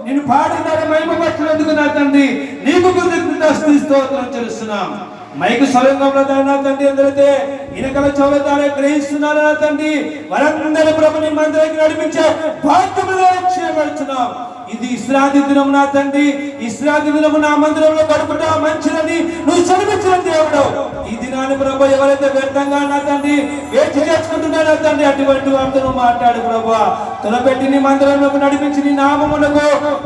నిన్ను పాడినాడు మహిమపరచినందుకు నా తండ్రి నీకు కృతజ్ఞతాస్తుతి స్తోత్రం చెల్లిస్తున్నాం. మైకు సొరంగంలో నా తండ్రి అందరైతే ఇనకల చెవుల ద్వారా గ్రహిస్తున్నారు నా తండ్రి, వారందరూ ప్రభుని మందిరానికి నడిపించే భాగ్యములో చేయబడుతున్నాం. ఇది విశ్రాంతి దినం నా తండ్రి, విశ్రాంతి దినము నా మందిరంలో గడుపుట మంచిదని నువ్వు చదివించిన దేవుడు. ఈ దినాన్ని ప్రభు ఎవరైతే వ్యర్థంగా నా తండ్రి వేచి చేసుకుంటున్నా నా తండ్రి, అటువంటి వారితో నువ్వు మాట్లాడు ప్రభు. తొలపెట్టి నీ మందిరంలోకి నడిపించి నీ నామములకు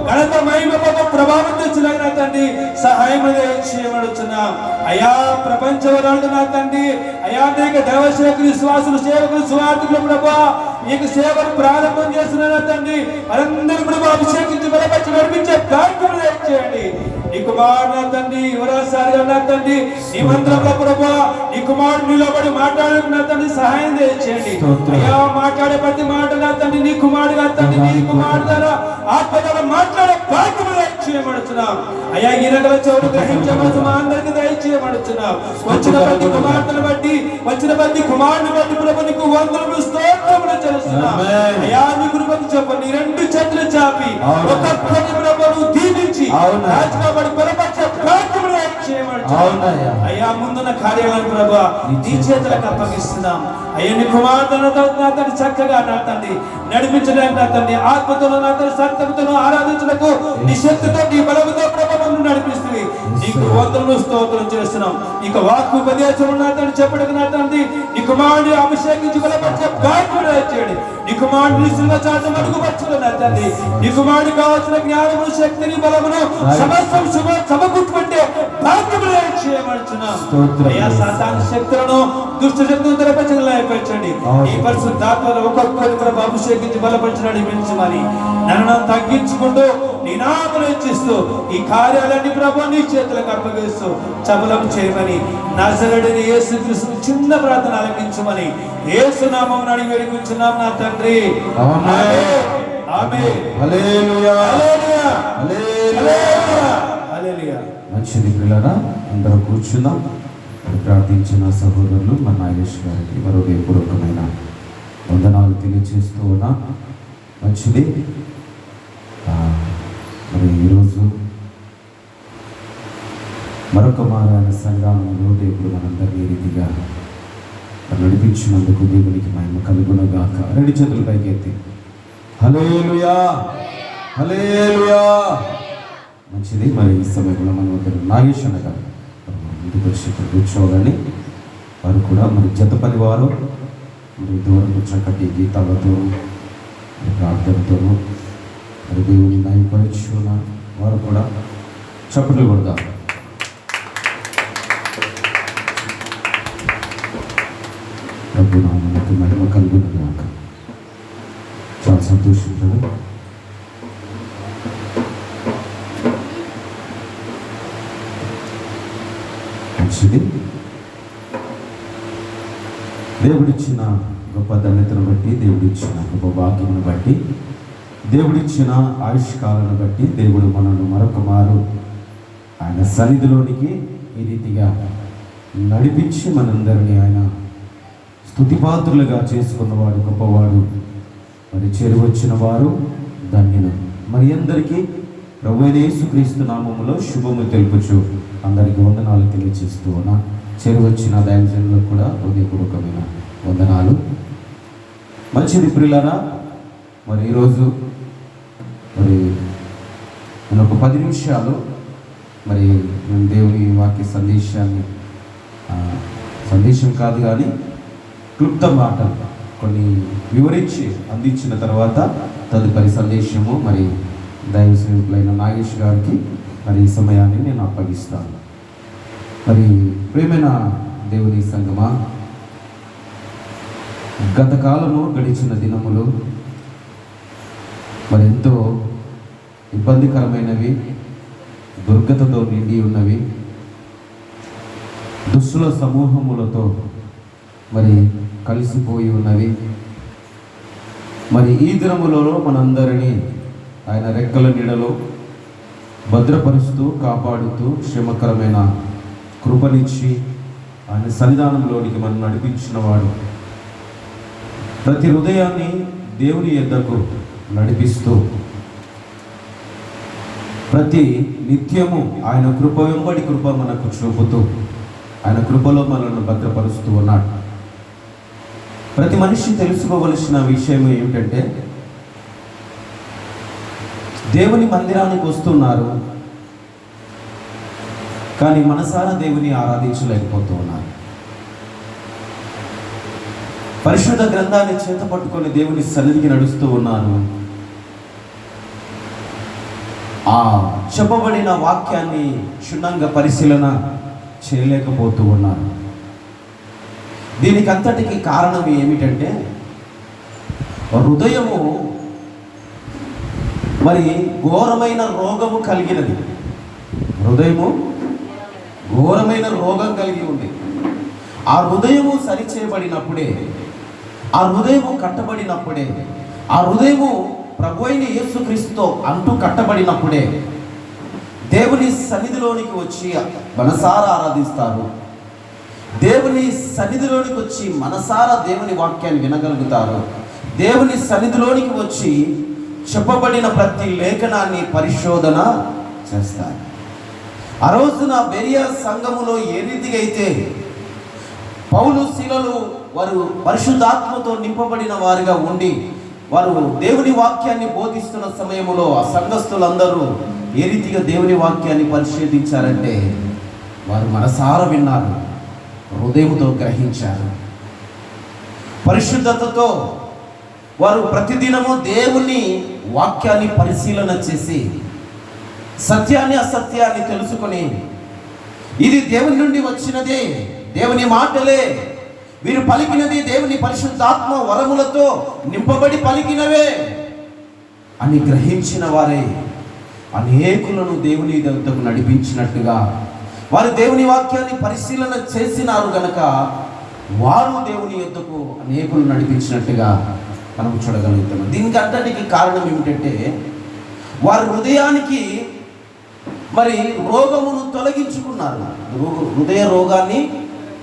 ఘనత మహిమకు ప్రభావం తెచ్చిన నా తండ్రి సహాయం చేయబడుచున్నాం. అయా ప్రపంచ వరాలు నా తండ్రి, అయా అనేక దైవసేవకులు విశ్వాసులు సేవకులు సువార్థికులు ప్రభు నీకు సేవలు ప్రారంభం చేస్తున్నా తండ్రి, వారందరూ ప్రభు అభిషేకించి బలపరిచి నడిపించే కార్యక్రమం చేయండి. నీ కుమారుడు నా తండ్రి యువరాజుగా నా తండ్రి నీ మంత్రంలో ప్రభు నీ కుమారుడు నిలబడి మాట్లాడే నా తండ్రి సహాయం చేయండి. అయ్యా మాట్లాడే ప్రతి మాట నా తండ్రి నీ కుమారుడుగా తండ్రి నీ కుమారుడు ద్వారా ఆత్మగా మాట్లాడే కార్యక్రమం చేయబడుతున్నాం. అయ్యా ఈనగల చెవులు గ్రహించబడుతు మా అందరికి దయచేయబడుతున్నాం. వచ్చిన ప్రతి కుమార్తెను బట్టి వచ్చిన ప్రతి కుమారుని బట్టి ప్రభు నీకు వందనములు స్తోత్రములు చేస్తున్నాం. అయ్యా నీ కృపకు చెప్పు నీ రెండు చేతులు చాపి ఒక్కొక్కటి ప్రభువు దీవించి రాజుగాబడి బలపరిచే కార్యక్రమం చేయబడుతున్నాం. అయ్యా ముందున్న కార్యాలను ప్రభు నీ చేతులకు అప్పగిస్తున్నాం. అయ్యా నీ కుమార్తెను నా తండ్రి చక్కగా నా తండ్రి నడిపించడానికి నా తండ్రి ఆత్మతోనూ నా తండ్రి సత్యముతోనూ ఆరాధించడానికి నీ శక్తితో నీ బలముతో ప్రభుత్వం నడిపిస్తుంది. నీకు వందనములు స్తోత్రం చేస్తున్నాం. ఇక వాక్కు ఉపదేశం నా తండ్రి చెప్పడానికి నా తండ్రి నీ కుమారుడిని అభిషేకించి బలపరిచే కార్యక్రమం చేయండి. నీ కుమారుడిని శిల్వచాటం అడుగుపరుచుకున్న తండ్రి నీ కుమారుడికి కావాల్సిన జ్ఞానము శక్తిని బలమును సమస్తం సమకూర్చుకుంటే కార్యక్రమం చేయబడుచున్నాం. అయ్యా సాతాను శక్తులను దుష్ట శక్తులను తెరపరచండి. ఈ పరిశుద్ధాత్మను ఒక్కొక్కరి ప్రభు అభిషేకించి బలపరిచి నడిపించమని నన్ను తగ్గించుకుంటూ నీ నామమును హెచ్చిస్తూ ఈ కార్యాలన్నీ ప్రభు నీ చేతులకు అప్పగిస్తూ చబలం చేయమని నజరేయుడైన యేసుక్రీస్తు చిన్న ప్రార్థన ఆలకించమని యేసు నామమున అడిగి వేడుకుంటున్నాం నా తండ్రి. ఆమేన్ ఆమేన్ హల్లెలూయా హల్లెలూయా హల్లెలూయా హల్లెలూయా. మంచిది పిల్లరా, అందరూ కూర్చున్నాం. ప్రార్థించిన సహోదరులు మన నాగేష్ గారికి మరో హృదయపూర్వకమైన వందనాలు తెలియజేస్తూ ఉన్నా. మంచిది. మరి ఈరోజు మరొక మారాయణ సంఘంలో దేవుడు మనందరినీ ఈ రీతిగా నడిపించినందుకు దేవునికి మహిమ కలుగునుగాక. రెండు చేతులు పైకి ఎత్తి హల్లెలూయా హల్లెలూయా. మంచిది. మరి ఈ సమయంలో మనం ఒకరు నాగేష్ అన్న గారు ముందుకు వచ్చి కూర్చోవాలని వారు కూడా మరి జత పని వారు మరి దూరం చక్కటి గీతాలతో ప్రార్థనతోనూ మరి దేవుని నయపరుచున్న వారు కూడా చప్పట్లు కొడతారు. ప్రభు నామమునకు మహిమ కలుగునుగాక. చాలా సంతోషించారు. మంచిది. దేవుడిచ్చిన గొప్ప ధన్యతను బట్టి, దేవుడిచ్చిన గొప్ప భాగ్యమును బట్టి, దేవుడిచ్చిన ఆయుష్కాలను బట్టి దేవుడు మనల్ని మరొక మారు ఆయన సన్నిధిలోనికి ఈ రీతిగా నడిపించి మనందరినీ ఆయన స్తుతిపాత్రులుగా చేసుకున్నవాడు గొప్పవాడు. మరి చేరువచ్చిన వారు ధన్యులు. మరి అందరికీ ప్రభువైన యేసుక్రీస్తు నామములో శుభము తెలుపుచు అందరికీ వందనాలు తెలియజేస్తూ ఉన్నా. చేరువచ్చిన దైవజనులకు కూడా హృదయపూర్వకమైన వందనాలు. మంచిది ప్రియులారా, మరి ఈరోజు మరి నేను ఒక 10 నిమిషాలు మరి నేను దేవుని వాక్య సందేశం కాదు కానీ క్లుప్త మాటలు కొన్ని వివరించి అందించిన తర్వాత తదుపరి సందేశము మరి దైవ సేవకులైన నాగేష్ గారికి మరి ఈ సమయాన్ని నేను అప్పగిస్తాను. మరి ప్రియమైన దేవుని సంగమా, గత కాలము గడిచిన దినములు మరి ఎంతో ఇబ్బందికరమైనవి, దుర్గతతో నిండి ఉన్నవి, దుష్టుల సమూహములతో మరి కలిసిపోయి ఉన్నవి. మరి ఈ దినములలో మనందరినీ ఆయన రెక్కల నీడలో భద్రపరుస్తూ కాపాడుతూ క్షేమకరమైన కృపనిచ్చి ఆయన సన్నిధానంలోనికి మనం నడిపించిన వాడు. ప్రతి హృదయాన్ని దేవుని యొద్దకు నడిపిస్తూ ప్రతి నిత్యము ఆయన కృప వెంబడి కృప మనకు చూపుతూ ఆయన కృపలో మనల్ని భద్రపరుస్తూ ఉన్నాడు. ప్రతి మనిషి తెలుసుకోవలసిన విషయం ఏమిటంటే, దేవుని మందిరానికి వస్తున్నారు కానీ మనసారా దేవుని ఆరాధించలేకపోతూ ఉన్నారు. పరిశుద్ధ గ్రంథాన్ని చేత పట్టుకొని దేవుని సన్నిధికి నడుస్తూ ఉన్నారు. ఆ చెప్పబడిన వాక్యాన్ని క్షుణ్ణంగా పరిశీలన చేయలేకపోతూ ఉన్నారు. దీనికి అంతటికి కారణం ఏమిటంటే, హృదయము మరి ఘోరమైన రోగము కలిగినది. హృదయము ఘోరమైన రోగం కలిగి ఉంది. ఆ హృదయము సరిచేయబడినప్పుడే, ఆ హృదయము కట్టబడినప్పుడే, ఆ హృదయము ప్రభు అయిన యేసుక్రీస్తుతో అంటూ కట్టబడినప్పుడే దేవుని సన్నిధిలోనికి వచ్చి మనసారా ఆరాధిస్తారు. దేవుని సన్నిధిలోనికి వచ్చి మనసారా దేవుని వాక్యాన్ని వినగలుగుతారు. దేవుని సన్నిధిలోనికి వచ్చి చెప్పబడిన ప్రతి లేఖనాన్ని పరిశోధన చేస్తారు. ఆ రోజున బెరియా సంఘములో ఏ రీతిగా అయితే పౌలు శీలలు వారు పరిశుద్ధాత్మతో నింపబడిన వారిగా ఉండి వారు దేవుని వాక్యాన్ని బోధిస్తున్న సమయంలో ఆ సంఘస్థులందరూ ఏ రీతిగా దేవుని వాక్యాన్ని పరిశోధించారంటే, వారు మనసారా విన్నారు, హృదయంతో గ్రహించారు. పరిశుద్ధతతో వారు ప్రతిదినము దేవుని వాక్యాన్ని పరిశీలన చేసి సత్యాన్ని అసత్యాన్ని తెలుసుకొని, ఇది దేవుని నుండి వచ్చినదే, దేవుని మాటలే, వీరు పలికినది దేవుని పరిశుద్ధాత్మ వరములతో నింపబడి పలికినవే అని గ్రహించిన వారే అనేకులను దేవుని దగ్గరకు నడిపించినట్టుగా, వారు దేవుని వాక్యాన్ని పరిశీలన చేసినారు గనక వారు దేవుని యొద్దకు అనేకులు నడిపించినట్టుగా మనం చూడగలుగుతున్నాం. దీనికి అంతటికి కారణం ఏమిటంటే, వారి హృదయానికి మరి రోగమును తొలగించుకున్నారు. హృదయ రోగాన్ని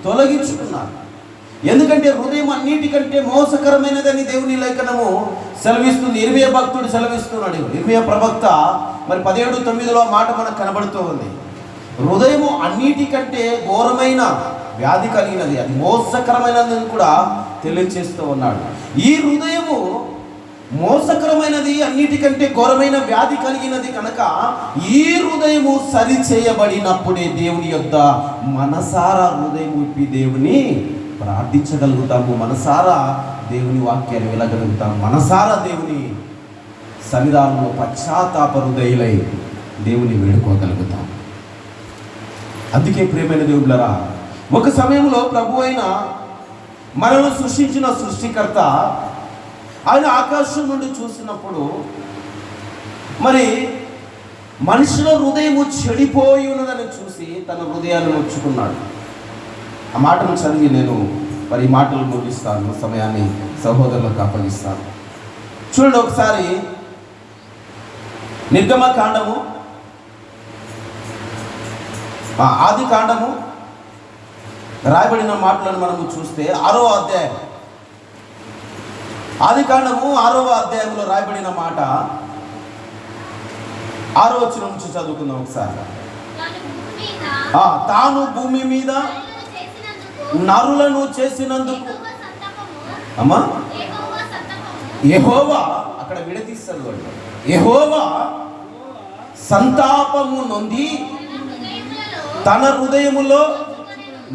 తొలగించుకున్నారు. ఎందుకంటే హృదయం అన్నిటికంటే మోసకరమైనదని దేవుని లేఖనము సెలవిస్తుంది. ఇర్మియా భక్తుడు సెలవిస్తున్నాడు. ఇర్మియా ప్రవక్త మరి 17:9 మాట మనకు కనబడుతూ ఉంది. హృదయము అన్నిటికంటే ఘోరమైన వ్యాధి కలిగినది, అది మోసకరమైనది కూడా తెలియజేస్తూ ఉన్నాడు. ఈ హృదయము మోసకరమైనది, అన్నిటికంటే ఘోరమైన వ్యాధి కలిగినది కనుక ఈ హృదయము సరి చేయబడినప్పుడే దేవుని యొద్ద మనసారా హృదయం విప్పి దేవుని ప్రార్థించగలుగుతాము, మనసారా దేవుని వాక్యాన్ని వినగలుగుతాము, మనసారా దేవుని సన్నిధానంలో పశ్చాత్తాప హృదయులై దేవుని వేడుకోగలుగుతాం. అందుకే ప్రియమైన దేవుళ్ళరా, ఒక సమయంలో ప్రభు అయిన మనల్ని సృష్టించిన సృష్టికర్త ఆయన ఆకాశం నుండి చూసినప్పుడు మరి మనుషుల హృదయము చెడిపోయి ఉన్నదని చూసి తన హృదయాన్ని నొచ్చుకున్నాడు. ఆ మాటను చదివి నేను మరి ఈ మాటలు ముగిస్తాను, సమయాన్ని సహోదరులకు అప్పగిస్తాను. చూడండి ఒకసారి నిర్గమకాండము, ఆది కాండము రాయబడిన మాటలను మనము చూస్తే 6వ అధ్యాయం, ఆది కాండము 6వ అధ్యాయంలో రాయబడిన మాట 6వ వచనం నుంచి చదువుకుందాం ఒకసారి. తాను భూమి మీద నరులను చేసినందుకు, అమ్మా యెహోవా అక్కడ విడదీస్తారు వాళ్ళు, యెహోవా సంతాపము నొంది తన హృదయములో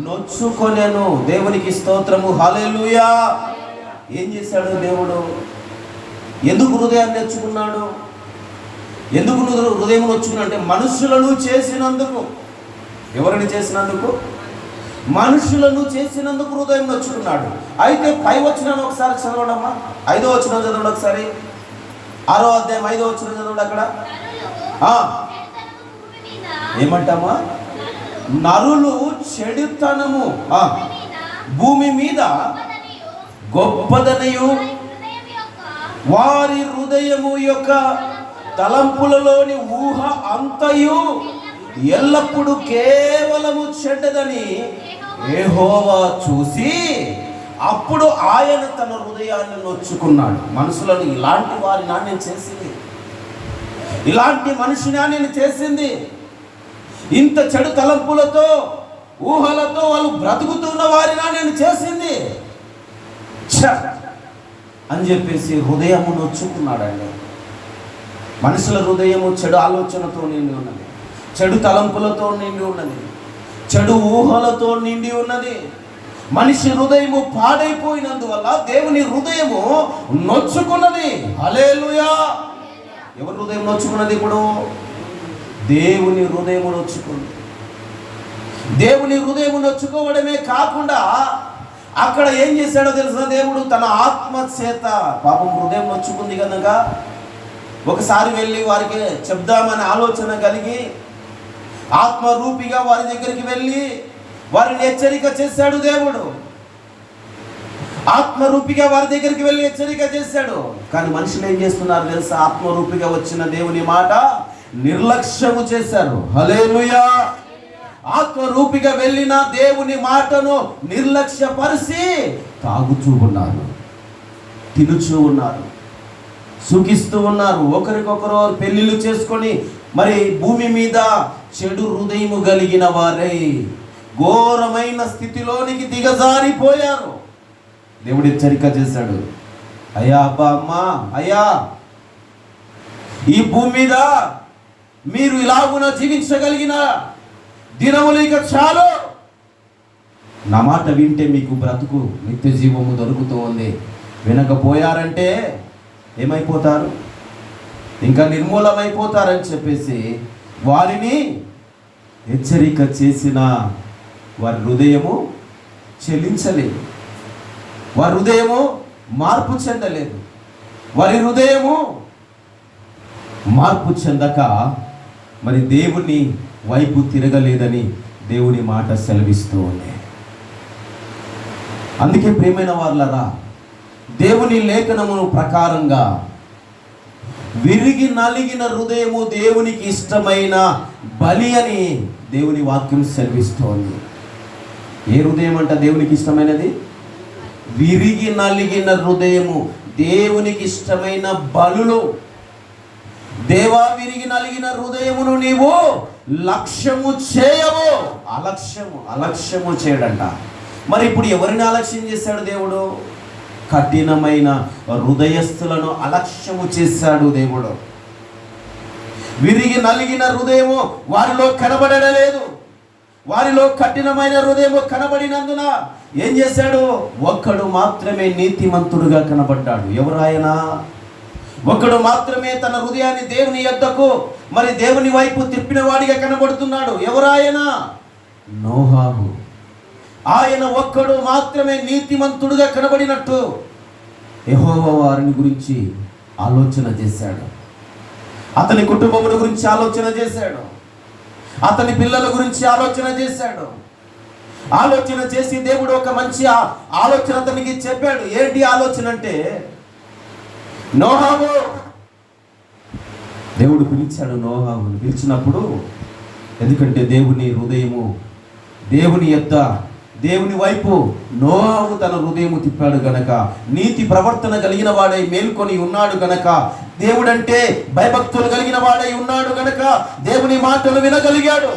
నొచ్చుకొనెను. దేవునికి స్తోత్రము, హల్లెలూయా. ఏం చేశాడు దేవుడు? ఎందుకు హృదయాన్ని నొచ్చుకున్నాడు? ఎందుకు హృదయం నొచ్చుకున్నాడు అంటే మనుషులను చేసినందుకు. ఎవరిని చేసినందుకు? మనుషులను చేసినందుకు హృదయం నొచ్చుకున్నాడు. అయితే పై వచనాన్ని ఒకసారి చదవడమ్మా, 5వ వచనం చదవండి ఒకసారి. 6వ అధ్యాయం 5వ వచనం చదవండి. అక్కడ ఏమంటామా? నరులు చెడుతనము భూమి మీద గొప్పదనయు వారి హృదయము యొక్క తలంపులలోని ఊహ అంతయు ఎల్లప్పుడూ కేవలము చెడ్డదని యెహోవా చూసి అప్పుడు ఆయన తన హృదయాన్ని నొచ్చుకున్నాడు. మనుషులను ఇలాంటి వారిని నేను చేసింది, ఇలాంటి మనిషిని నేను చేసింది. ఇంత చెడు తలంపులతో ఊహలతో వాళ్ళు బ్రతుకుతున్న వారినా నేను చేసింది అని చెప్పేసి హృదయము నొచ్చుకున్నాడండి. మనుషుల హృదయము చెడు ఆలోచనతో నిండి ఉన్నది, చెడు తలంపులతో నిండి ఉన్నది, చెడు ఊహలతో నిండి ఉన్నది. మనిషి హృదయము పాడైపోయినందువల్ల దేవుని హృదయము నొచ్చుకున్నది. హల్లెలూయా. ఎవరి హృదయం నొచ్చుకున్నది? ఇప్పుడు దేవుని హృదయము నొచ్చుకుంది. దేవుని హృదయము నొచ్చుకోవడమే కాకుండా అక్కడ ఏం చేశాడో తెలుసిన దేవుడు తన ఆత్మ చేత, పాపం హృదయం నొచ్చుకుంది కనుక ఒకసారి వెళ్ళి వారికి చెప్దామనే ఆలోచన కలిగి ఆత్మరూపిగా వారి దగ్గరికి వెళ్ళి వారిని హెచ్చరిక చేశాడు దేవుడు. ఆత్మరూపిగా వారి దగ్గరికి వెళ్ళి హెచ్చరిక చేశాడు. కానీ మనుషులు ఏం చేస్తున్నారు తెలుసా? ఆత్మరూపిగా వచ్చిన దేవుని మాట నిర్లక్ష్యము చేశారు. హల్లెలూయా. ఆత్మరూపిగా వెళ్ళిన దేవుని మాటను నిర్లక్ష్యపరిచి తాగుతూ ఉన్నారు, తినుచూ ఉన్నారు, సుఖిస్తూ ఉన్నారు. ఒకరికొకరు పెళ్లిళ్ళు చేసుకొని మరి భూమి మీద చెడు హృదయము కలిగిన వారై ఘోరమైన స్థితిలోనికి దిగజారిపోయారు. దేవుడు హెచ్చరిక చేశాడు, అయ్యా అబ్బా అమ్మా, అయ్యా ఈ భూమి మీద మీరు ఇలాగున జీవించగలిగిన దినములు ఇక చాలు. నా మాట వింటే మీకు బ్రతుకు నిత్య జీవము దొరుకుతూ ఉంది. వినకపోయారంటే ఏమైపోతారు? ఇంకా నిర్మూలమైపోతారని చెప్పేసి వారిని హెచ్చరిక చేసిన వారి హృదయము చెలించలేదు, వారి హృదయము మార్పు చెందలేదు. వారి హృదయము మార్పు చెందక మరి దేవుని వైపు తిరగలేదని దేవుని మాట సెలవిస్తూ ఉంది. అందుకే ప్రియమైన వాళ్ళరా, దేవుని లేఖనము ప్రకారంగా విరిగి నలిగిన హృదయము దేవునికి ఇష్టమైన బలి అని దేవుని వాక్యం సెలవిస్తోంది. ఏ హృదయం అంట దేవునికి ఇష్టమైనది? విరిగి నలిగిన హృదయము దేవునికి ఇష్టమైన బలులు. దేవా, విరిగి నలిగిన హృదయమును నీవు లక్ష్యము చేయవు. అలక్ష్యము చేయడంట. మరి ఇప్పుడు ఎవరిని అలక్ష్యం చేశాడు దేవుడు? కఠినమైన హృదయస్థులను అలక్ష్యము చేశాడు దేవుడు. విరిగి నలిగిన హృదయము వారిలో కనబడలేదు. వారిలో కఠినమైన హృదయము కనబడినందున ఏం చేశాడు? ఒక్కడు మాత్రమే నీతిమంతుడుగా కనబడ్డాడు. ఎవరు ఆయన? ఒక్కడు మాత్రమే తన హృదయాన్ని దేవుని యొద్దకు మరి దేవుని వైపు తిప్పిన వాడిగా కనబడుతున్నాడు. ఎవరు ఆయన? నోహాహు. ఆయన ఒక్కడు మాత్రమే నీతిమంతుడుగా కనబడినట్టు యెహోవా వారిని గురించి ఆలోచన చేశాడు. అతని కుటుంబముల గురించి ఆలోచన చేశాడు. అతని పిల్లల గురించి ఆలోచన చేశాడు. ఆలోచన చేసి దేవుడు ఒక మంచి ఆలోచన అతనికి చెప్పాడు. ఏంటి ఆలోచన అంటే, నోహాము. దేవుడు పిలిచాడు నోహామును. పిలిచినప్పుడు ఎందుకంటే దేవుని హృదయము దేవుని యొద్ద దేవుని వైపు నోహాము తన హృదయము తిప్పాడు గనక, నీతి ప్రవర్తన కలిగిన వాడై మేల్కొని ఉన్నాడు గనక, దేవుడంటే భయభక్తులు కలిగిన వాడై ఉన్నాడు గనక దేవుని మాటలు వినగలిగాడు.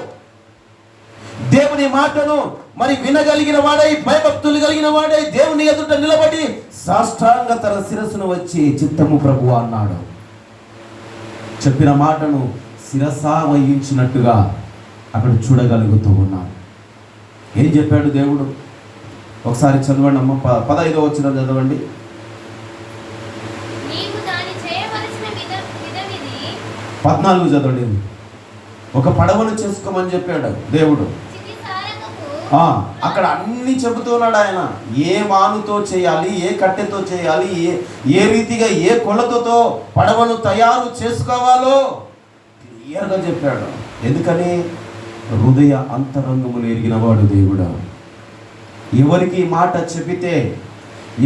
దేవుని మాటను మరి వినగలిగిన వాడై భయభక్తులు కలిగిన వాడై దేవుని ఎదుట నిలబడి సాష్టాంగ తన శిరస్సును వచ్చి చిత్తము ప్రభువా అన్నాడు. చెప్పిన మాటను శిరసా వహించినట్టుగా అక్కడ చూడగలుగుతూ ఉన్నాడు. ఏం చెప్పాడు దేవుడు? ఒకసారి చదవండి అమ్మ, 15వ వచనం చదవండి. 14 చదవండి. ఒక పడవను చేసుకోమని చెప్పాడు దేవుడు. అక్కడ అన్ని చెబుతున్నాడు ఆయన. ఏ మానుతో చేయాలి, ఏ కట్టెతో చేయాలి, ఏ రీతిగా ఏ కొలతతో పడవను తయారు చేసుకోవాలో క్లియర్గా చెప్పాడు. ఎందుకని? హృదయ అంతరంగములు ఎరిగిన వాడు దేవుడు. ఎవరికి మాట చెబితే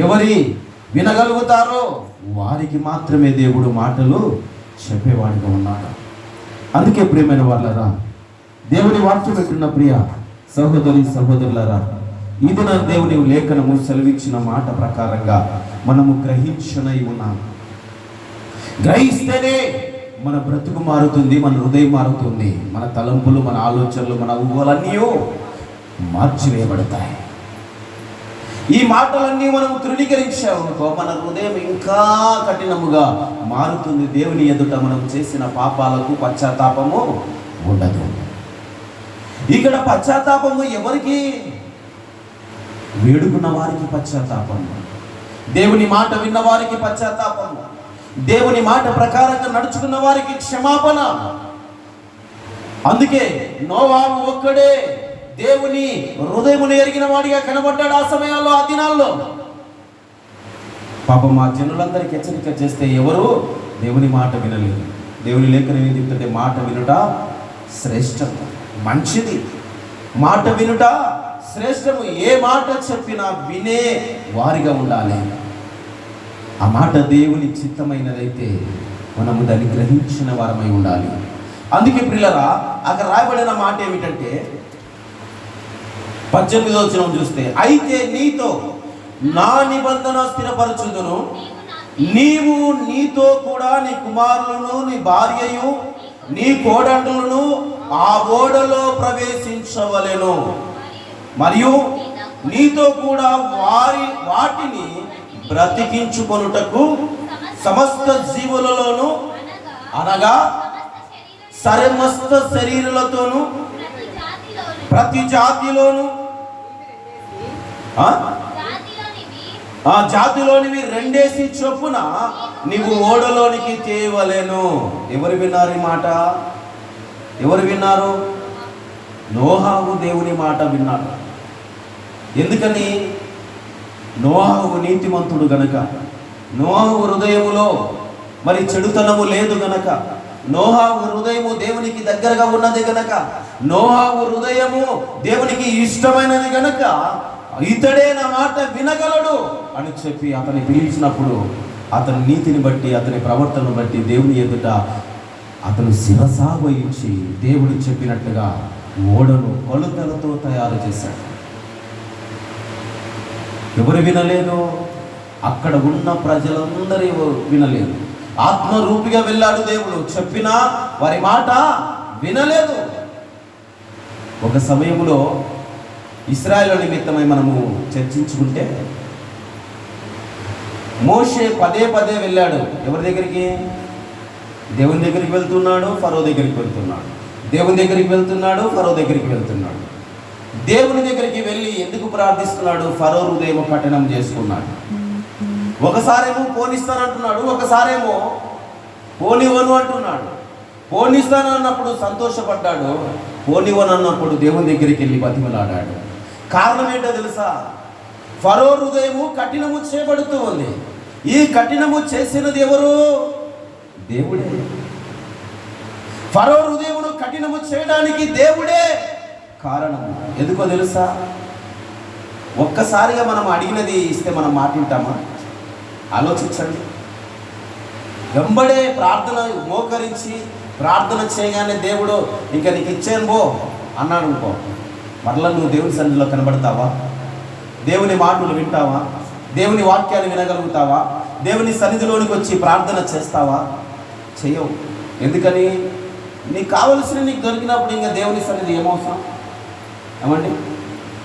ఎవరి వినగలుగుతారో వారికి మాత్రమే దేవుడు మాటలు చెప్పేవాడిగా ఉన్నాడు. అందుకే ప్రియమైన వాళ్ళరా, దేవుని వాక్యం పెట్టున్న ప్రియ సహోదరి సహోదరులరా, ఇది నా దేవుని లేఖనము సెలవిచ్చిన మాట ప్రకారంగా మనము గ్రహించనై ఉన్నాము. గ్రహిస్తేనే మన బ్రతుకు మారుతుంది, మన హృదయం మారుతుంది, మన తలంపులు, మన ఆలోచనలు, మన ఊహలన్నీ మార్చివేయబడతాయి. ఈ మాటలన్నీ మనం తృణీకరించామనుకో మన హృదయం ఇంకా కఠినముగా మారుతుంది. దేవుని ఎదుట మనం చేసిన పాపాలకు పశ్చాత్తాపము ఉండదు. ఇక్కడ పశ్చాత్తాపము ఎవరికి? వేడుకున్న వారికి పశ్చాత్తాపము, దేవుని మాట విన్న వారికి పశ్చాత్తాపము, దేవుని మాట ప్రకారంగా నడుచుకున్న వారికి క్షమాపణ. అందుకే నోవాహు ఒక్కడే దేవుని హృదయమును ఎరిగిన వాడిగా కనబడ్డాడు. ఆ సమయాల్లో, ఆ దినాల్లో పాపం ఆ జనులందరికీ హెచ్చరిక చేస్తే ఎవరు దేవుని మాట వినలేదు. దేవుని లేఖనం ఏం చెప్తుంటే మాట వినుట శ్రేష్టం, మంచిది. మాట వినుట శ్రేష్టము. ఏ మాట చెప్పినా వినే వారిగా ఉండాలి. ఆ మాట దేవుని చిత్తమైనదైతే మనము దాన్ని గ్రహించిన వారమై ఉండాలి. అందుకే ప్రియులారా, అక్కడ రాయబడిన మాట ఏమిటంటే 18వ వచనం చూస్తే, అయితే నీతో నా నిబంధన స్థిరపరచుదును, నీవు నీతో కూడా నీ కుమారులను, నీ భార్యయు, నీ కోడండులను ఆ ఓడలో ప్రవేశించవలెను, మరియు నీతో కూడా వాటిని బ్రతికించుకొనుటకు సమస్త జీవులలోను, అనగా సమస్త శరీరులతోను, ప్రతి జాతిలోను, ఆ జాతిలోనివి 2 చొప్పున నీవు ఓడలోనికి తేవలేను. ఎవరు విన్నారు ఈ మాట? ఎవరు విన్నారు? నోహావు దేవుని మాట విన్నాడు. ఎందుకని? నోహావు నీతిమంతుడు గనక, నోహావు హృదయములో మరి చెడుతనము లేదు గనక, నోహావు హృదయము దేవునికి దగ్గరగా ఉన్నది గనక, నోహావు హృదయము దేవునికి ఇష్టమైనది గనక ఇతడే నా మాట వినగలడు అని చెప్పి అతన్ని పిలిచినప్పుడు అతని నీతిని బట్టి, అతని ప్రవర్తనను బట్టి దేవుని ఎదుట అతను శిరసా వహించి దేవుడు చెప్పినట్టుగా ఓడను కొలతలతో తయారు చేశాడు. ఎవరు వినలేదు? అక్కడ ఉన్న ప్రజలందరూ వినలేదు. ఆత్మరూపిగా వెళ్ళాడు దేవుడు, చెప్పినా వారి మాట వినలేదు. ఒక సమయంలో ఇశ్రాయేలు నిమిత్తమై మనము చర్చించుకుంటే, మోషే పదే వెళ్ళాడు. ఎవరి దగ్గరికి? దేవుని దగ్గరికి వెళ్తున్నాడు, ఫరో దగ్గరికి వెళ్తున్నాడు. దేవుని దగ్గరికి వెళ్తున్నాడు, ఫరో దగ్గరికి వెళ్తున్నాడు. దేవుని దగ్గరికి వెళ్ళి ఎందుకు ప్రార్థిస్తున్నాడు? ఫరో హృదయం కఠినం చేసుకున్నాడు. ఒకసారేమో పోనిస్తానంటున్నాడు, ఒకసారేమో పోనివను అంటున్నాడు. పోనిస్తాను అన్నప్పుడు సంతోషపడ్డాడు, పోనివను అన్నప్పుడు దేవుని దగ్గరికి వెళ్ళి బతిమలాడాడు. కారణం ఏంటో తెలుసా? ఫరో హృదయము కఠినము చేయబడుతూ ఉంది. ఈ కఠినము చేసినది ఎవరు? దేవుడే. ఫరో హృదయమును కఠినము చేయడానికి దేవుడే కారణం. ఎందుకో తెలుసా? ఒక్కసారిగా మనం అడిగినది ఇస్తే మనం మాటింటామా? ఆలోచించండి. వెంబడే ప్రార్థన మోకరించి ప్రార్థన చేయగానే దేవుడు ఇంకా నీకు ఇచ్చాను పో అన్నాడు అనుకో, మరలా నువ్వు దేవుని సన్నిధిలో కనబడతావా? దేవుని మాటలు వింటావా? దేవుని వాక్యాన్ని వినగలుగుతావా? దేవుని సన్నిధిలోనికి వచ్చి ప్రార్థన చేస్తావా? చెయ్యవు. ఎందుకని? నీకు కావలసిన నీకు దొరికినప్పుడు ఇంకా దేవుని సన్నిధి ఏమవసరం? ఏమండి?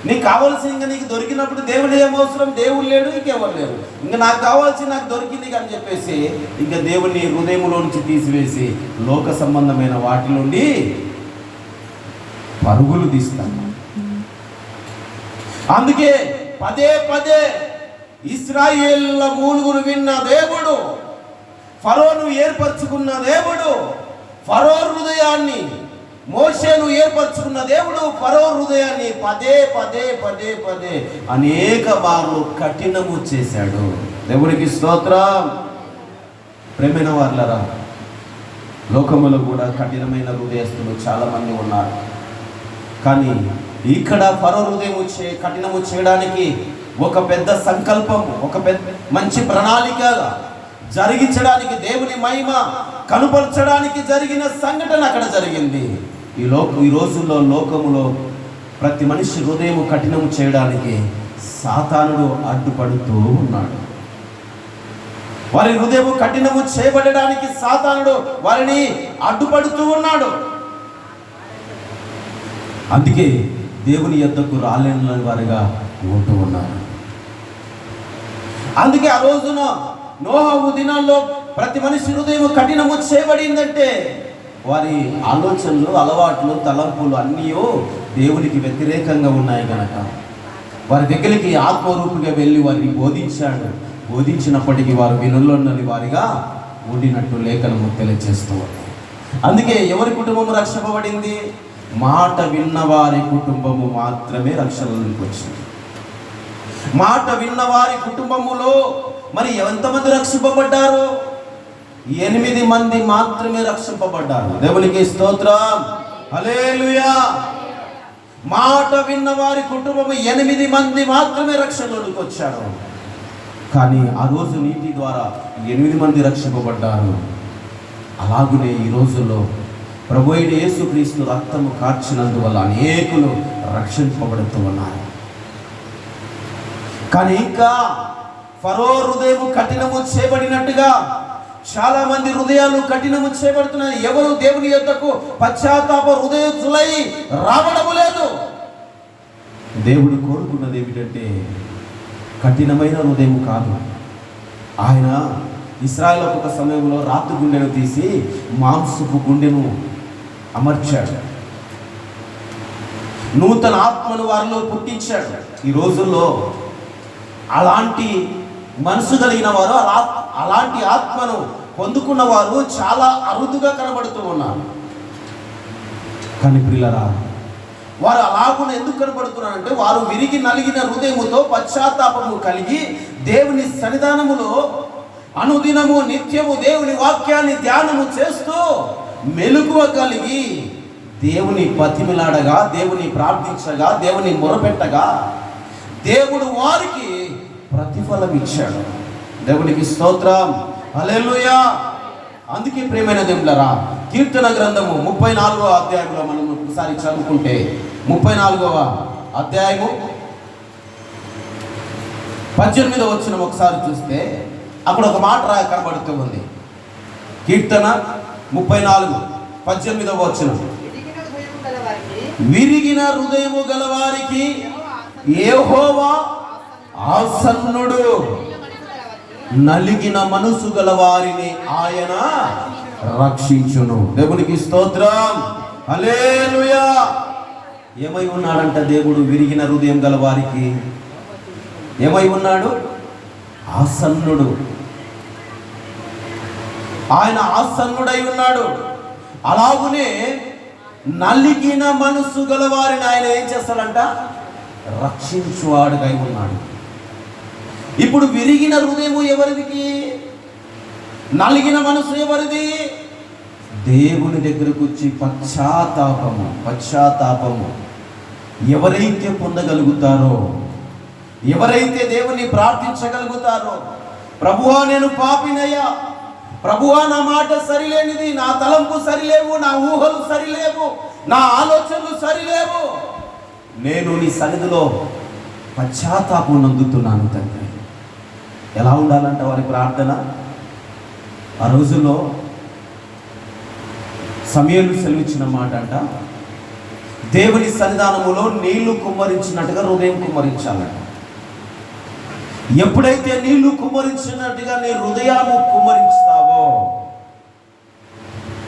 నీకు కావాల్సింది ఇంకా నీకు దొరికినప్పుడు దేవుడు ఏమవసరం? దేవుడు లేడు, ఇంకెవరు లేరు. ఇంకా నాకు కావాల్సింది నాకు దొరికింది అని చెప్పేసి ఇంకా దేవుని హృదయంలో నుంచి తీసివేసి లోక సంబంధమైన వాటి నుండి పరుగులు తీస్తాను. అందుకే పదే ఇశ్రాయేళ్ల మూలుగురు విన్న దేవుడు, ఫరోను ఏర్పరచుకున్న దేవుడు, ఫరో హృదయాన్ని, మోషేను ఏర్పరచుకున్న దేవుడు ఫరో హృదయాన్ని పదే అనేక మార్లు కఠినము చేశాడు. దేవుడికి స్తోత్రం. ప్రేమైన వారులారా, లోకములో కూడా కఠినమైన హృదయస్తులు చాలా మంది ఉన్నారు. కానీ ఇక్కడ ఫరో హృదయం కఠినము చేయడానికి ఒక పెద్ద సంకల్పం, ఒక పెద్ద మంచి ప్రణాళిక జరిగించడానికి, దేవుని మహిమ కనుపరచడానికి జరిగిన సంఘటన అక్కడ జరిగింది. ఈ రోజుల్లో లోకములో ప్రతి మనిషి హృదయం కఠినము చేయడానికి సాతానుడు అడ్డుపడుతూ ఉన్నాడు. వారి హృదయం కఠినము చేయబడడానికి సాతానుడు వారిని అడ్డుపడుతూ ఉన్నాడు. అందుకే దేవుని యొద్దకు రాలేని వారిగా ఉంటూ ఉన్నారు. అందుకే ఆ రోజున నోహు దినాల్లో ప్రతి మనిషి హృదయం కఠినము చేయబడిందంటే వారి ఆలోచనలు, అలవాట్లు, తలంపులు అన్నీ దేవునికి వ్యతిరేకంగా ఉన్నాయి కనుక వారి దగ్గరికి ఆత్మరూపిగా వెళ్ళి వారిని బోధించాడు. బోధించినప్పటికీ వారు వినుల్లోని వారిగా ఉండినట్టు లేఖనము తెలియజేస్తూ ఉంది. అందుకే ఎవరి కుటుంబం రక్షింపబడింది? మాట విన్నవారి కుటుంబము మాత్రమే రక్షణలోకి వచ్చింది. మాట విన్నవారి కుటుంబములో మరి ఎంతమంది రక్షింపబడ్డారు? 8 మంది మాత్రమే రక్షింపబడ్డారు. దేవునికి స్తోత్రం, హల్లెలూయా. మాట విన్న వారి కుటుంబం 8 మంది మాత్రమే రక్షణలోకి వచ్చారు. కానీ ఆ రోజు నీతి ద్వారా 8 మంది రక్షింపబడ్డారు. అలాగునే ఈ రోజుల్లో ప్రభు అయిన యేసుక్రీస్తు రక్తము కార్చినందువల్ల అనేకులు రక్షింపబడుతూ ఉన్నారు. కానీ ఇంకా ఫరో హృదయం కఠినము చేయబడినట్టుగా చాలా మంది హృదయాలు కఠినము చేయబడుతున్నాయి. ఎవరు దేవుని యొద్దకు పశ్చాత్తాప హృదయులై రావడం లేదు. దేవుడు కోరుకున్నది ఏమిటంటే కఠినమైన హృదయం కాదు. ఆయన ఇశ్రాయేలు ఒక సమయంలో రాతి గుండెను తీసి మాంసపు గుండెను అమర్చాడు. నూతన ఆత్మను వారిలో పుట్టించాడు. ఈ రోజుల్లో అలాంటి మనసు కలిగిన వారు, అలాంటి ఆత్మను పొందుకున్న వారు చాలా అరుదుగా కనబడుతూ ఉన్నారు. కానీ ప్రియులారా, వారు అలాగున ఎందుకు కనబడుతున్నారంటే వారు విరిగి నలిగిన హృదయముతో పశ్చాత్తాపము కలిగి దేవుని సన్నిధానములో అనుదినము నిత్యము దేవుని వాక్యాన్ని ధ్యానము చేస్తూ మెలకువ కలిగి దేవుని బతిమిలాడగా, దేవుని ప్రార్థించగా, దేవుని మొరపెట్టగా దేవుడు వారికి ప్రతిఫలం ఇచ్చాడు. దేవునికి స్తోత్రం, హల్లెలూయా. అందుకే ప్రియమైన దేవులారా, కీర్తన గ్రంథము 34వ అధ్యాయంలో మనం ఒకసారి చదువుకుంటే 34వ అధ్యాయము 18వ వచనం ఒకసారి చూస్తే అక్కడ ఒక మాట కనబడుతూ ఉంది. కీర్తన 34:18వ వచనం, విరిగిన హృదయము గలవారికి యెహోవా ఆసన్నుడు, నలిగిన మనసు గల వారిని ఆయన రక్షించును. దేవునికి స్తోత్రం, హల్లెలూయా. ఏమై ఉన్నాడంట దేవుడు? విరిగిన హృదయం గల వారికి ఏమై ఉన్నాడు? ఆసన్నుడు. ఆయన ఆసన్నుడై ఉన్నాడు. అలాగునే నలిగిన మనసు గల వారిని ఆయన ఏం చేస్తాడంట? రక్షించువాడుగా ఉన్నాడు. ఇప్పుడు విరిగిన హృదయము ఎవరిది? నలిగిన మనసు ఎవరిది? దేవుని దగ్గరకు వచ్చి పశ్చాత్తాపము ఎవరైతే పొందగలుగుతారో, ఎవరైతే దేవుని ప్రార్థించగలుగుతారో, ప్రభువా నేను పాపినయ్యా, ప్రభువా నా మాట సరిలేనిది, నా తలంపు సరిలేవు, నా ఊహలు సరిలేవు, నా ఆలోచనలు సరిలేవు, నేను నీ సన్నిధిలో పశ్చాత్తాపం నందుతున్నాను తండ్రి. ఎలా ఉండాలంట వారి ప్రార్థన? ఆ రోజుల్లో సమూయేలు సెలవిచ్చిన మాట అంట, దేవుని సన్నిధానములో నీళ్లు కుమ్మరించినట్టుగా హృదయం కుమ్మరించాలంట. ఎప్పుడైతే నీళ్లు కుమ్మరించినట్టుగా నీ హృదయాము కుమ్మరిస్తావో,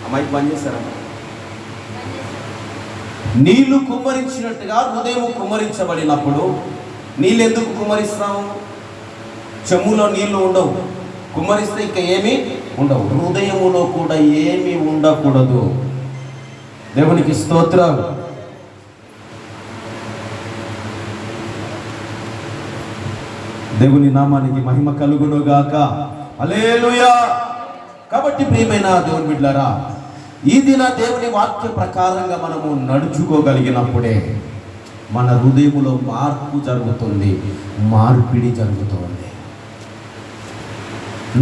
అమ్మాయికి పని చేశారా? నీళ్లు కుమ్మరించినట్టుగా హృదయం కుమ్మరించబడినప్పుడు నీళ్ళు ఎందుకు కుమ్మరిస్తాము? చెమ్ములో నీళ్లు ఉండవు, కుమ్మరిస్తే ఇంకా ఏమీ ఉండవు. హృదయములో కూడా ఏమీ ఉండకూడదు. దేవునికి స్తోత్రం. దేవుని నామానికి మహిమ కలుగును గాక. హల్లెలూయా. కాబట్టి ప్రియమైన దేవుని బిడ్డలారా, ఈ దిన దేవుని వాక్య ప్రకారంగా మనము నడుచుకోగలిగినప్పుడే మన హృదయములో మార్పు జరుగుతుంది, మార్పిడి జరుగుతుంది.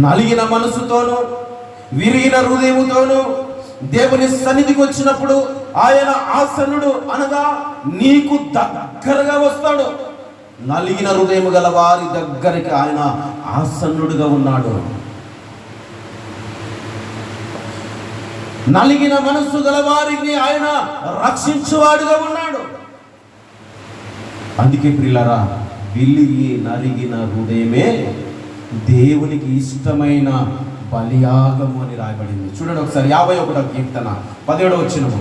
నలిగిన మనసుతోనూ విరిగిన హృదయముతోనూ దేవుని సన్నిధికి వచ్చినప్పుడు ఆయన ఆసన్నుడు, అనగా నీకు దగ్గరగా వస్తాడు. నలిగిన హృదయము గల వారి దగ్గరికి ఆయన ఆసన్నుడుగా ఉన్నాడు. నలిగిన మనస్సు గల వారిని ఆయన రక్షించువాడుగా ఉన్నాడు. అందుకే ప్రియులారా, విరిగి నలిగిన హృదయమే దేవునికి ఇష్టమైన బలియాగము అని రాయబడింది. చూడండి ఒకసారి 51వ కీర్తన 17వ వచనము.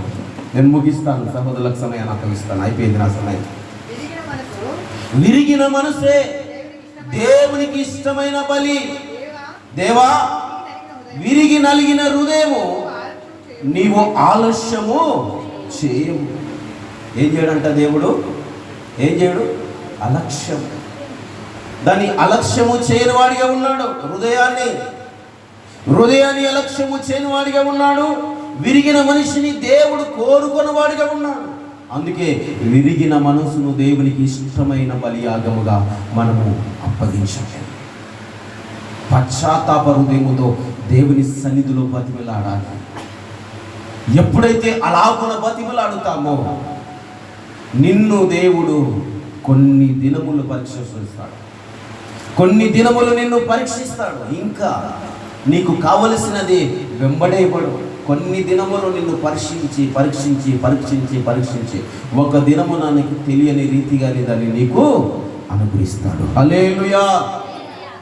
నేను ముగిస్తాను, సహోదరులకు సమయాన్ని అప్పగిస్తాను, అయిపోయింది నా సమయం. విరిగిన మనసే దేవునికి ఇష్టమైన బలి. దేవా, విరిగి నలిగిన హృదయము నీవు ఆలస్యము చేయవు. ఏం చేయడంట దేవుడు? ఏం చేయడు? అలక్ష్యం. దాన్ని అలక్ష్యము చేయని వాడిగా ఉన్నాడు. హృదయాన్ని అలక్ష్యము చేయని వాడిగా ఉన్నాడు. విరిగిన మనిషిని దేవుడు కోరుకున్న వాడిగా ఉన్నాడు. అందుకే విరిగిన మనసును దేవునికి ఇష్టమైన బలియాగముగా మనము అప్పగించాలి. పశ్చాత్తాప హృదయముతో దేవుని సన్నిధిలో బతిమిలాడాలి. ఎప్పుడైతే అలాగున బతిమిలాడుతామో నిన్ను దేవుడు కొన్ని దినములు పరీక్షిస్తాడు. కొన్ని దినములు నిన్ను పరీక్షిస్తాడు. ఇంకా నీకు కావలసినది వెంబడేయబడు. కొన్ని దినములు నిన్ను పరీక్షించి ఒక దినమున నీకు తెలియని రీతిగా దాన్ని నీకు అనుగ్రహిస్తాడు. హల్లెలూయా.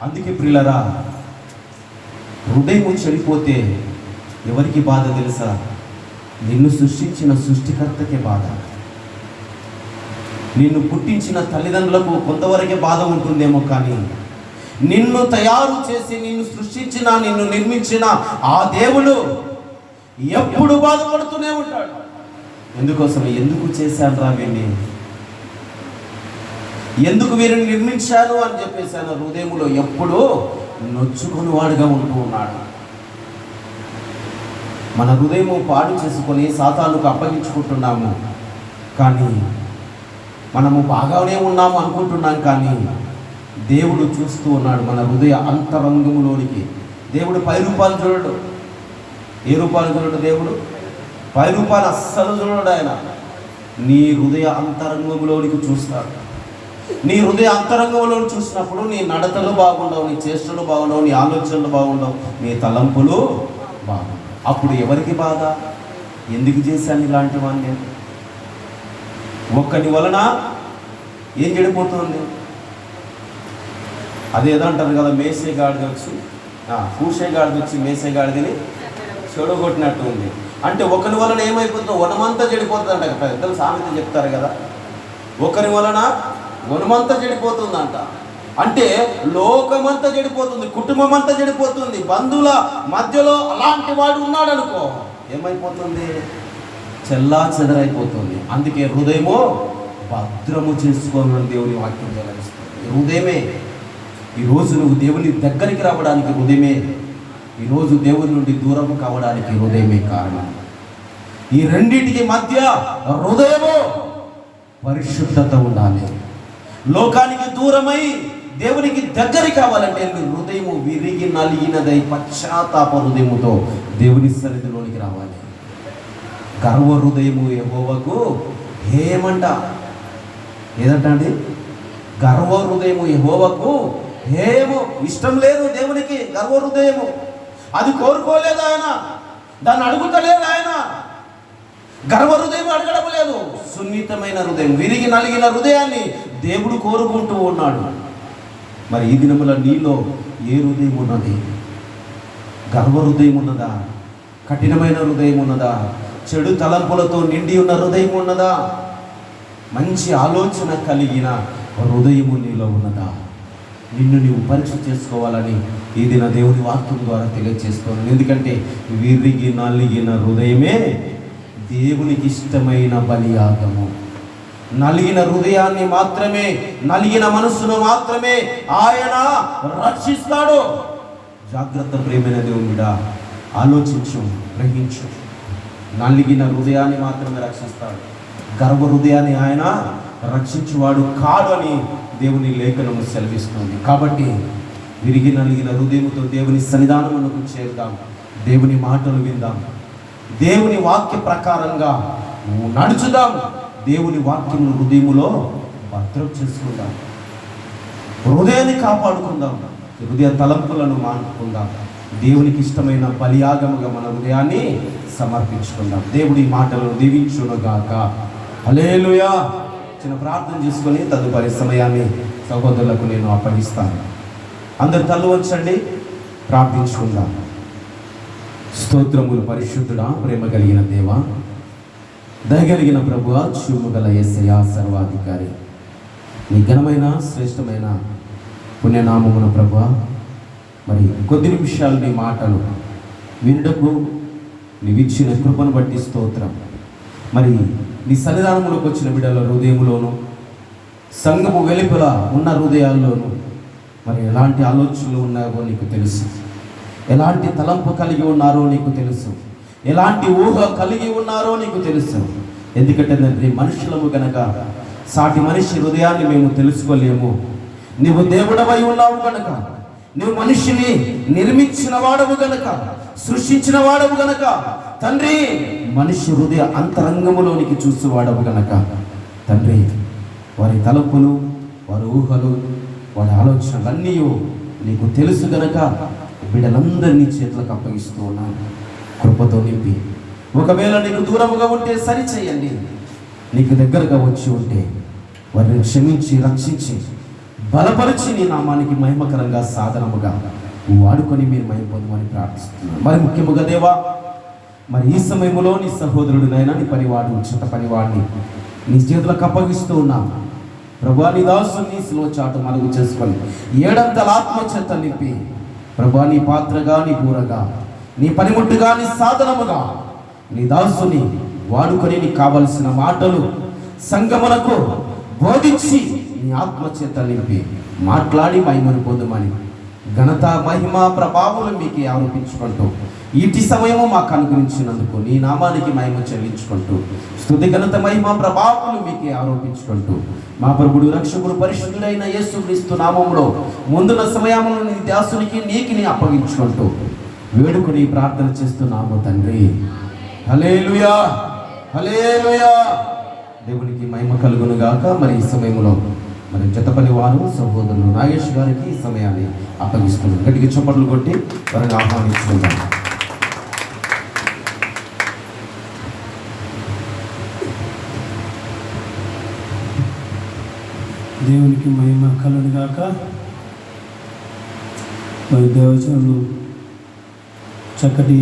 అందుకే ప్రియులారా, హృదయం చెడిపోతే ఎవరికి బాధ తెలుసా? నిన్ను సృష్టించిన సృష్టికర్తకే బాధ. నిన్ను పుట్టించిన తల్లిదండ్రులకు కొంతవరకే బాధ ఉంటుందేమో, కానీ నిన్ను తయారు చేసి నిన్ను సృష్టించిన నిన్ను నిర్మించిన ఆ దేవుడు ఎప్పుడు బాధపడుతూనే ఉంటాడు. ఎందుకోసం? ఎందుకు చేశాను రా వీడిని, ఎందుకు వీరిని నిర్మించాను అని చెప్పేసాను హృదయంలో ఎప్పుడూ నొచ్చుకొని వాడుగా ఉంటూ ఉన్నాడు. మన హృదయము పాడు చేసుకొని సాతానుకు అప్పగించుకుంటున్నాము. కానీ మనము బాగానే ఉన్నాము అనుకుంటున్నాం, కానీ దేవుడు చూస్తూ ఉన్నాడు మన హృదయ అంతరంగములోనికి. దేవుడు 10 రూపాయలు చూడడు. ఏ రూపాయలు చూడడు దేవుడు? 10 రూపాయలు అస్సలు చూడడు ఆయన. నీ హృదయ అంతరంగంలోనికి చూస్తాడు. నీ హృదయ అంతరంగంలో చూసినప్పుడు నీ నడతలు బాగుండవు, నీ చేష్టలు బాగుండవు, నీ ఆలోచనలు బాగుండవు, నీ తలంపులు బాగుండవు. అప్పుడు ఎవరికి బాధ? ఎందుకు చేశాను ఇలాంటి వాడిని? ఒక్కని వలన ఏం చెడిపోతుంది? అదేదో అంటారు కదా, మేసేగాడిది వచ్చి కూసేగాడిది వచ్చి మేసేగాడిని చెడగొట్టినట్టు ఉంది. అంటే ఒకరి వలన ఏమైపోతుందో వనమంతా చెడిపోతుంది అంట. పెద్దలు సామెత చెప్తారు కదా, ఒకరి వలన వనమంతా చెడిపోతుందంట. అంటే లోకమంతా చెడిపోతుంది, కుటుంబం అంతా చెడిపోతుంది. బంధువుల మధ్యలో అలాంటి వాడు ఉన్నాడు అనుకో, ఏమైపోతుంది? చెల్లా చెదరైపోతుంది. అందుకే హృదయము భద్రము చేసుకోవాలని దేవుని వాక్యం తెలియజేస్తుంది. హృదయమే ఈరోజు నువ్వు దేవుని దగ్గరికి రావడానికి హృదయమే, ఈరోజు దేవుని నుండి దూరం కావడానికి హృదయమే కారణం. ఈ రెండింటికి మధ్య హృదయము పరిశుద్ధత ఉండాలి. లోకానికి దూరమై దేవునికి దగ్గర కావాలంటే హృదయము విరిగి నలిగినదై పశ్చాత్తాప హృదయముతో దేవుని సన్నిధిలోనికి రావాలి. గర్వ హృదయము యెహోవాకు హేమంట. ఏదంట అండి? గర్వ హృదయము యెహోవాకు హేము. ఇష్టం లేదు దేవునికి గర్వ హృదయము. అది కోరుకోలేదు ఆయన, దాన్ని అడుగుతలేదు ఆయన. గర్వ హృదయం అడగడం లేదు. సున్నితమైన హృదయం, విరిగి నలిగిన హృదయాన్ని దేవుడు కోరుకుంటూ ఉన్నాడు. మరి ఈ దినముల నీలో ఏ హృదయం ఉన్నది? గర్వ హృదయం ఉన్నదా? కఠినమైన హృదయం ఉన్నదా? చెడు తలంపులతో నిండి ఉన్న హృదయం ఉన్నదా? మంచి ఆలోచన కలిగిన హృదయము నీలో ఉన్నదా? నిన్ను నీవు పరీక్ష చేసుకోవాలని ఈ దిన దేవుని వాక్యం ద్వారా తెలియజేస్తున్నాను. ఎందుకంటే విరిగి నలిగిన హృదయమే దేవునికి ఇష్టమైన బలియాగము. నలిగిన హృదయాన్ని మాత్రమే, నలిగిన మనస్సును మాత్రమే ఆయన రక్షిస్తాడు. జాగ్రత్త ప్రేమైన దేవుడా, ఆలోచించు, గ్రహించు. నలిగిన హృదయాన్ని మాత్రమే రక్షిస్తాడు. గర్వ హృదయాన్ని ఆయన రక్షించువాడు కాడు అని దేవుని లేఖనము సెలవిస్తుంది. కాబట్టి విరిగి నలిగిన హృదయముతో దేవుని సన్నిధానమునకు చేరుదాం, దేవుని మాటలు విందాం, దేవుని వాక్య ప్రకారంగా నడుచుదాం, దేవుని వాక్యమును హృదయములో భద్రం చేసుకుందాం, హృదయాన్ని కాపాడుకుందాం, హృదయ తలంపులను మానుకుందాం. దేవునికి ఇష్టమైన బలియాగముగా మన హృదయాన్ని సమర్పించుకుందాం. దేవుడి మాటలను దీవించునుగాక. హల్లెలూయా. చిన్న ప్రార్థన చేసుకొని తదుపరి సమయాన్ని సహోదరులకు నేను అప్పగిస్తాను. అందరు తల్లు వంచండి, ప్రార్థించుకుందాం. స్తోత్రములు పరిశుద్ధుడా, ప్రేమ కలిగిన దేవా, దయగలిగిన ప్రభువా, చూముగల యేసయ్యా, సర్వాధికారి, నీ ఘనమైన శ్రేష్టమైన పుణ్యనామమున ప్రభువా, మరి కొద్ది నిమిషాలు నీ మాటలు వినుటకు నీవిచ్చిన కృపను బట్టి స్తోత్రం. మరి నీ సన్నిధానంలోకి వచ్చిన బిడ్డల హృదయంలోను, సంఘము వెలుపల ఉన్న హృదయాల్లోనూ మరి ఎలాంటి ఆలోచనలు ఉన్నాయో నీకు తెలుసు, ఎలాంటి తలంపు కలిగి ఉన్నారో నీకు తెలుసు, ఎలాంటి ఊహ కలిగి ఉన్నారో నీకు తెలుసు. ఎందుకంటే తండ్రి, మనుషులము గనక సాటి మనిషి హృదయాన్ని మేము తెలుసుకోలేము. నీవు దేవుడవై ఉన్నావు గనక, నువ్వు మనిషిని నిర్మించిన వాడవు గనక, సృష్టించిన వాడవు గనక తండ్రి, మనిషి హృదయ అంతరంగములోనికి చూసేవాడవు గనక తండ్రి, వారి తలపులు, వారి ఊహలు, వారి ఆలోచనలన్నీ నీకు తెలుసు గనక బిడ్డలందరినీ చేతులకు అప్పగిస్తూ ఉన్నాను. కృపతో నింపి, ఒకవేళ నీకు దూరముగా ఉంటే సరిచేయండి, నీకు దగ్గరగా వచ్చి ఉంటే వారిని క్షమించి, రక్షించి, బలపరిచి నీ నామానికి మహిమకరంగా సాధనముగా వాడుకొని మీరు మహిమ పొందమని ప్రార్థిస్తున్నాను. మరి ముఖ్యముగా దేవా, మరి ఈ సమయంలో నీ సహోదరుడినైనా నీ పనివాడు, చిన్న పనివాడిని నీ చేతులకు అప్పగిస్తూ ఉన్నాను ప్రభువా. నీ దాసుని సిలువ చాటు మలుగు చేసుకొని 7 ఆత్మచేత నింపి ప్రభువా, నీ పాత్రగా, నీ బూరగా, నీ పనిముట్టుగా, నీ సాధనముగా నీ దాసుని వాడుకొని నీకు కావలసిన మాటలు సంగమునకు బోధించి నీ ఆత్మచేత నింపి మాట్లాడి మహిమను పొందమని ఘనత, మహిమ, ప్రభావములు మీకు ఆరోపించుకుంటూ ఇటు సమయము మాకు అనుగ్రహించినందుకు నీ నామానికి మహిమ చెల్లించుకుంటూ స్తుతి, ఘనత, మహిమ, ప్రభావములు మీకు ఆరోపించుకుంటూ మా ప్రభుడు రక్షకుడు పరిశుద్ధుడైన యేసుక్రీస్తు నామములో ముందున్న సమయమును నీ దాసునికి నీకు అప్పగించుకుంటూ వేడుకొని ప్రార్థన చేస్తున్నాము తండ్రి. హల్లెలూయా, హల్లెలూయా. దేవునికి మహిమ కలుగును గాక. మరి ఈ సమయంలో మరి జతపల్లి వారు సహోదరులు నాగేష్ గారికి ఈ సమయాన్ని అప్పగిస్తున్నాం. గట్టిగా చప్పట్లు కొట్టి త్వరగా ఆహ్వానించుకుంటాం. దేవునికి మహిమ కలుగును గాక. మరి దేవచనులు చక్కటి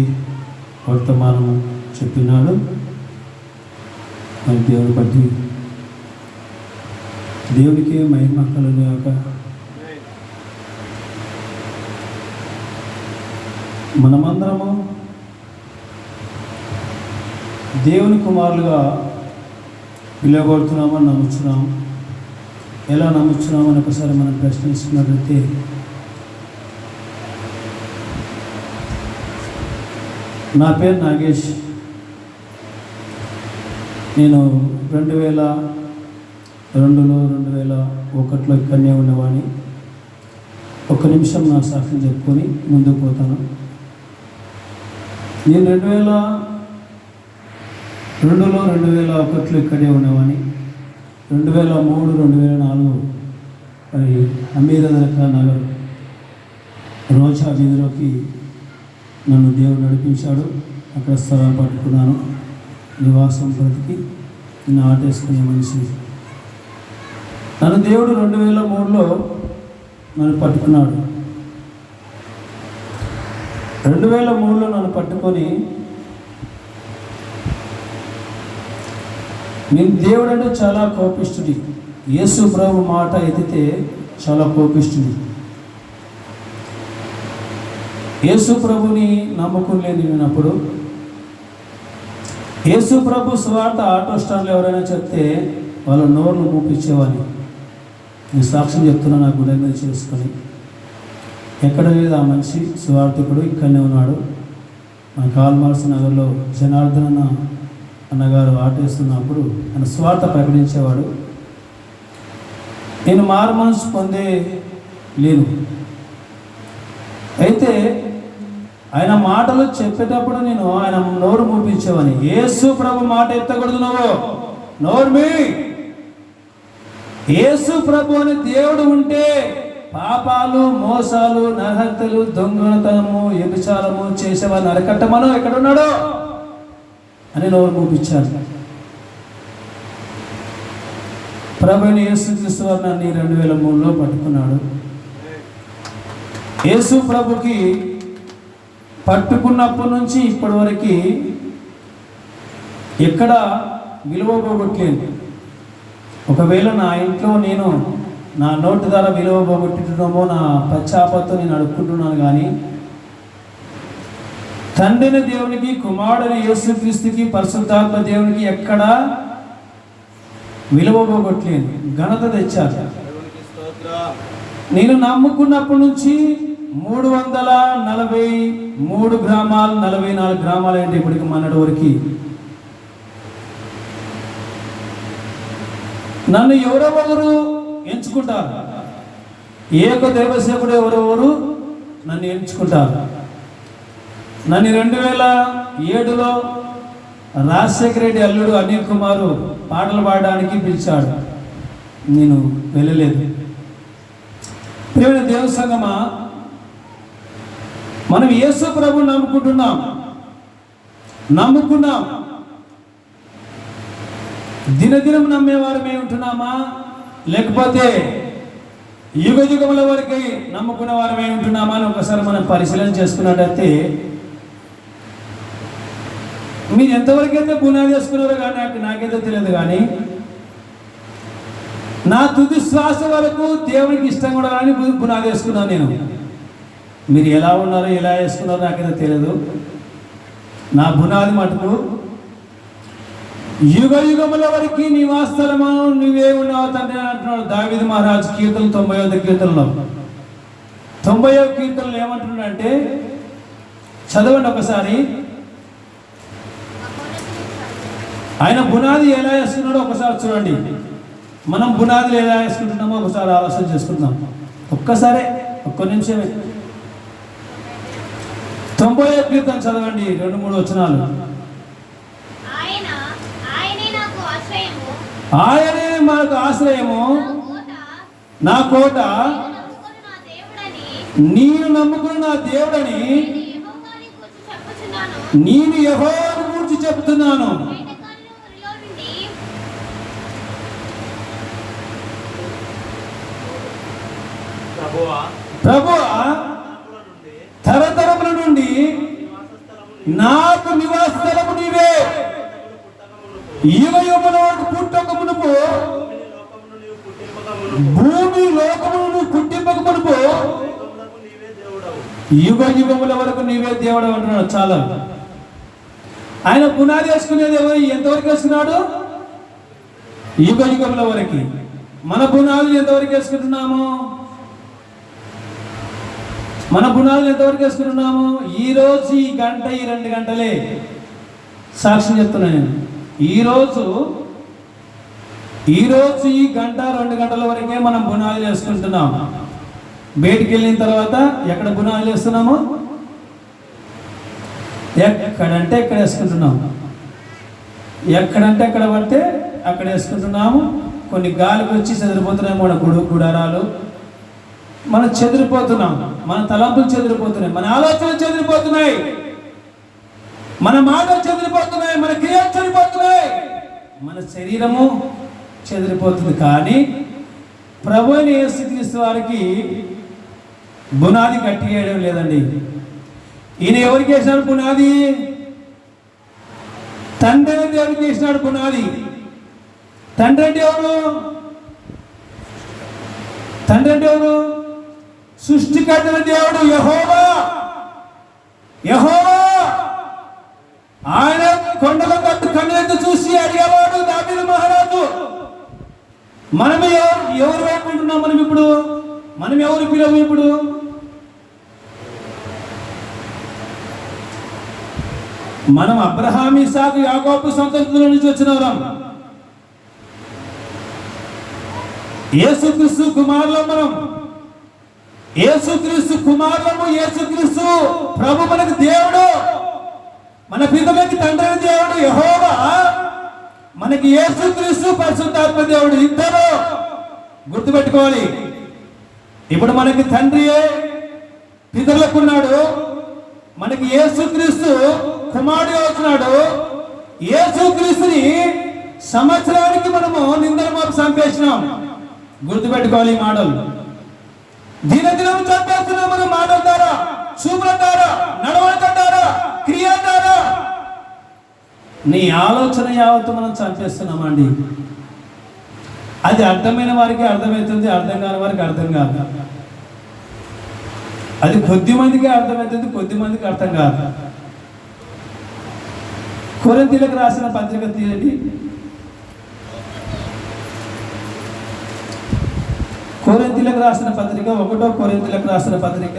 వర్తమానము చెప్పినాడు. మరి దేవుని బట్టి దేవునికి మహిమ కలుగును గాక. మనమందరము దేవుని కుమారులుగా పిలువబడుతున్నామని నమ్ముచున్నాము. ఎలా నమ్ముచున్నామని ఒకసారి మనం ప్రశ్నిస్తున్నట్లయితే, నా పేరు నాగేష్. నేను 2002లో 2001లో ఇక్కడనే ఉన్నవాడిని. ఒక్క నిమిషం నా సాక్ష్యం చెప్పుకొని ముందుకు పోతాను. నేను 2002లో 2001లో ఇక్కడే ఉన్నవాడిని. 2003, 2004 మరి అమీర్దర్గా నగర్ రోజా వీధిలోకి నన్ను దేవుడు నడిపించాడు. అక్కడ స్థలం పట్టుకున్నాను. నివాసం బ్రతికి నిన్ను ఆటేసుకునే మనిషి. నన్ను దేవుడు 2003లో నన్ను పట్టుకున్నాడు. 2003లో నన్ను పట్టుకొని, నేను దేవుడు అంటే చాలా కోపిష్ఠుడి. యేసు ప్రభు మాట ఎత్తితే చాలా కోపిష్ఠుడి. యేసు ప్రభుని నమ్ముకుని నేనప్పుడు యేసు ప్రభు సువార్త ఆటో స్టాండ్లో ఎవరైనా చెప్తే వాళ్ళ నోరును మూపించేవాడిని. నేను సాక్ష్యం చెప్తున్నా, నా గుండె మీద చేసుకొని. ఎక్కడ లేదు ఆ మనిషి, సువార్థకుడు ఇక్కడనే ఉన్నాడు. మన కాల్మార్స్ నగర్లో జనార్దన్ అన్నగారు ఆటేస్తున్నప్పుడు ఆయన సువార్త ప్రకటించేవాడు. నేను మారు మనసు పొందే లేను. అయితే ఆయన మాటలు చెప్పేటప్పుడు నేను ఆయన నోరు మూపించేవాని. యేసు ప్రభు మాట ఎత్తకూడదు, నువ్వు నోరు మీ. యేసు ప్రభు అని దేవుడు ఉంటే పాపాలు, మోసాలు, నరహత్యలు, దొంగతనము, వ్యభిచారము చేసేవారిని అరికట్టమను ఎక్కడున్నాడో అని నోరు మూపించారు. ప్రభుని యేసుక్రీస్తు వారు నన్ను 2003లో పట్టుకున్నాడు. యేసు ప్రభుకి పట్టుకున్నప్పటి నుంచి ఇప్పటి వరకు ఎక్కడ విలువ పోగొట్టలేదు. ఒకవేళ నా ఇంట్లో నేను నా నోటి ద్వారా విలువ పోగొట్టడమో నా పశ్చాత్తాపంతో నేను అడుక్కుంటున్నాను, కానీ తండ్రిని దేవునికి, కుమారుని యేసుక్రీస్తుకి, పరిశుద్ధాత్మ దేవునికి ఎక్కడా విలువ పోగొట్టలేదు, ఘనత తెచ్చారు. నేను నమ్ముకున్నప్పటి నుంచి 343 గ్రామాలు, 44 గ్రామాలు అంటే ఇప్పటికి మొన్నటి వరకు నన్ను ఎవరెవరు ఎంచుకుంటారు, ఏక దేవసేకుడు ఎవరెవరు నన్ను ఎంచుకుంటారు. నన్ను 2007లో రాజశేఖర రెడ్డి అల్లుడు అనిల్ కుమారు పాటలు పాడడానికి పిలిచాడు, నేను వెళ్ళలేదు. ప్రియమైన దేవ సంగమా, మనం యేసు ప్రభువుని నమ్ముకున్నాం. దినదినం నమ్మేవారు ఉంటున్నామా, లేకపోతే యుగ యుగముల వరకు నమ్ముకున్న వారమే ఉంటున్నామా అని ఒకసారి మనం పరిశీలన చేసుకున్నట్టయితే, మీరు ఎంతవరకు అయితే పునాది వేసుకున్నారో కానీ నాకైతే తెలియదు, కానీ నా తుది శ్వాస వరకు దేవునికి ఇష్టం కూడా కానీ పునాది వేసుకున్నాను నేను. మీరు ఎలా ఉన్నారో, ఎలా వేసుకున్నారో నాకైతే తెలియదు. నా పునాది మటుకు యుగ యుగముల వరకు నివాసస్థలము నువ్వే ఉన్నావు తండ్రి అంటున్నాడు దావీదు మహారాజు కీర్తన 90వ కీర్తనలో. 90వ కీర్తనలో ఏమంటున్నాడంటే, చదవండి ఒకసారి. ఆయన పునాది ఎలా వేసుకున్నాడో ఒకసారి చూడండి. మనం పునాదులు ఎలా వేసుకుంటున్నామో ఒకసారి ఆలోచన చేసుకుందాం. ఒక్కసారే, ఒక్క నిమిషమే. 90వ కీర్తన చదవండి, 2-3 వచనాలు. ఆయనే మనకు ఆశ్రయము, నా కోట, నేను నమ్ముకున్న నా దేవుడని నేను యెహోవాను గూర్చి చెప్తున్నాను. ప్రభువా, తరతరముల నుండి నాకు నివాస స్థలము నీవే, యుగ యుగముల వరకు పుట్టక మునుపు, భూమి లోకమును నువ్వు పుట్టింపక మునుపు, యుగ యుగముల వరకు నీవే దేవుడు అంటున్నాడు. చాలా ఆయన పునాది వేసుకునేది ఎంతవరకు వేసుకున్నాడు? యుగ యుగముల వరకు. మన పునాదులు ఎంతవరకు వేసుకుంటున్నాము? మన పునాదులు ఎంతవరకు వేసుకుంటున్నాము? ఈరోజు ఈ గంట, ఈ 2 గంటలే సాక్ష్యం చెప్తున్నాను నేను. ఈరోజు ఈ గంట 2 గంటల వరకే మనం పునాదులు వేసుకుంటున్నాం. బయటికి వెళ్ళిన తర్వాత ఎక్కడ పునాదులు వేస్తున్నాము? ఎక్కడంటే ఎక్కడ వేసుకుంటున్నాము, ఎక్కడంటే ఎక్కడ పడితే అక్కడ వేసుకుంటున్నాము. కొన్ని గాలికి వచ్చి చెదిరిపోతున్నాయి మన గుడారాలు, మనం చెదిరిపోతున్నాం, మన తలంపులు చెదిరిపోతున్నాయి, మన ఆలోచనలు చెదిరిపోతున్నాయి, మన మాటలు చెదిరిపోతున్నాయి, మన క్రియలు చెదిరిపోతున్నాయి, మన శరీరము చెదిరిపోతుంది. కానీ ప్రభువైన యేసుక్రీస్తు వారికి పునాది కట్టి వేయడం లేదండి. ఈయన ఎవరికి వేసినాడు పునాది? తండ్రి దేవుడికి వేసినాడు పునాది. తండ్రి అంటే ఎవరు? తండ్రి అంటే ఎవరు? సృష్టికర్త దేవుడు యెహోవా. ఆయన కొండల కట్టు కన్నులెత్తి చూసి అడిగేవాడు దావీదు మహారాజు. మనమే ఎవరు వేడుకుంటున్నాం? మనం ఎవరు పిలవు? ఇప్పుడు మనం అబ్రహాము, ఇస్సాకు, యాకోబు సంతతుల నుంచి వచ్చిన వారం. యేసుక్రీస్తు కుమారులం. యేసుక్రీస్తు కుమారులము. యేసుక్రీస్తు ప్రభు మనకు దేవుడు, మన పితలకి తండ్రి దేవుడు యెహోవా, మనకి యేసుక్రీస్తు పరిశుద్ధాత్మ దేవుడు. ఇద్దరు గుర్తుపెట్టుకోవాలి. ఇప్పుడు మనకి తండ్రియే పితరులకున్నాడు, మనకి యేసుక్రీస్తు కుమారుడు అవుతున్నాడు. యేసుక్రీస్తుని సంవత్సరానికి మనము నిందల మోపు చంపేసినాం. గుర్తుపెట్టుకోవాలి ఈ మాటలు. దినదినం చంపేస్తున్నాం మనం మాటల ద్వారా, చూపుల ద్వారా, నడవడిక ద్వారా, క్రియ ద్వారా. నీ ఆలోచన యావత్తు మనం చంపేస్తున్నామండి. అది అర్థమైన వారికి అర్థమవుతుంది, అర్థం కాని వారికి అర్థం కాదు. అది కొద్ది మందికి అర్థమవుతుంది, కొద్ది మందికి అర్థం కాదు. కొరింథీయులకు రాసిన పత్రిక తీయండి. కొరింథీయులకు రాసిన పత్రిక 1 కొరింథీయులకు రాసిన పత్రిక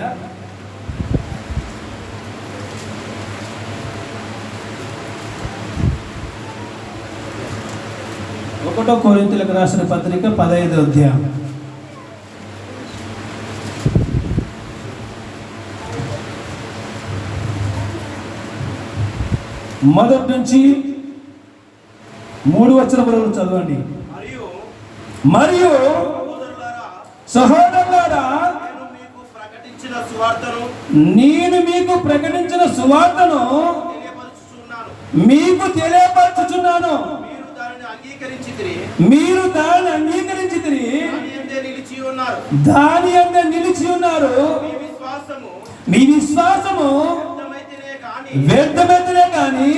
1 కొరింథీయులకు రాసిన పత్రిక 15వ అధ్యాయం. మొదటి నుంచి 3 వచనములను చదవండి. మరియు సహోదరులారా, నేను మీకు ప్రకటించిన సువార్తను మీకు తెలియపరచుచున్నాను. మీరు దాన్ని అంగీకరించితిరి, దాని అందే నిలిచి ఉన్నారు. మీ విశ్వాసము వ్యర్థమైతేనే కానీ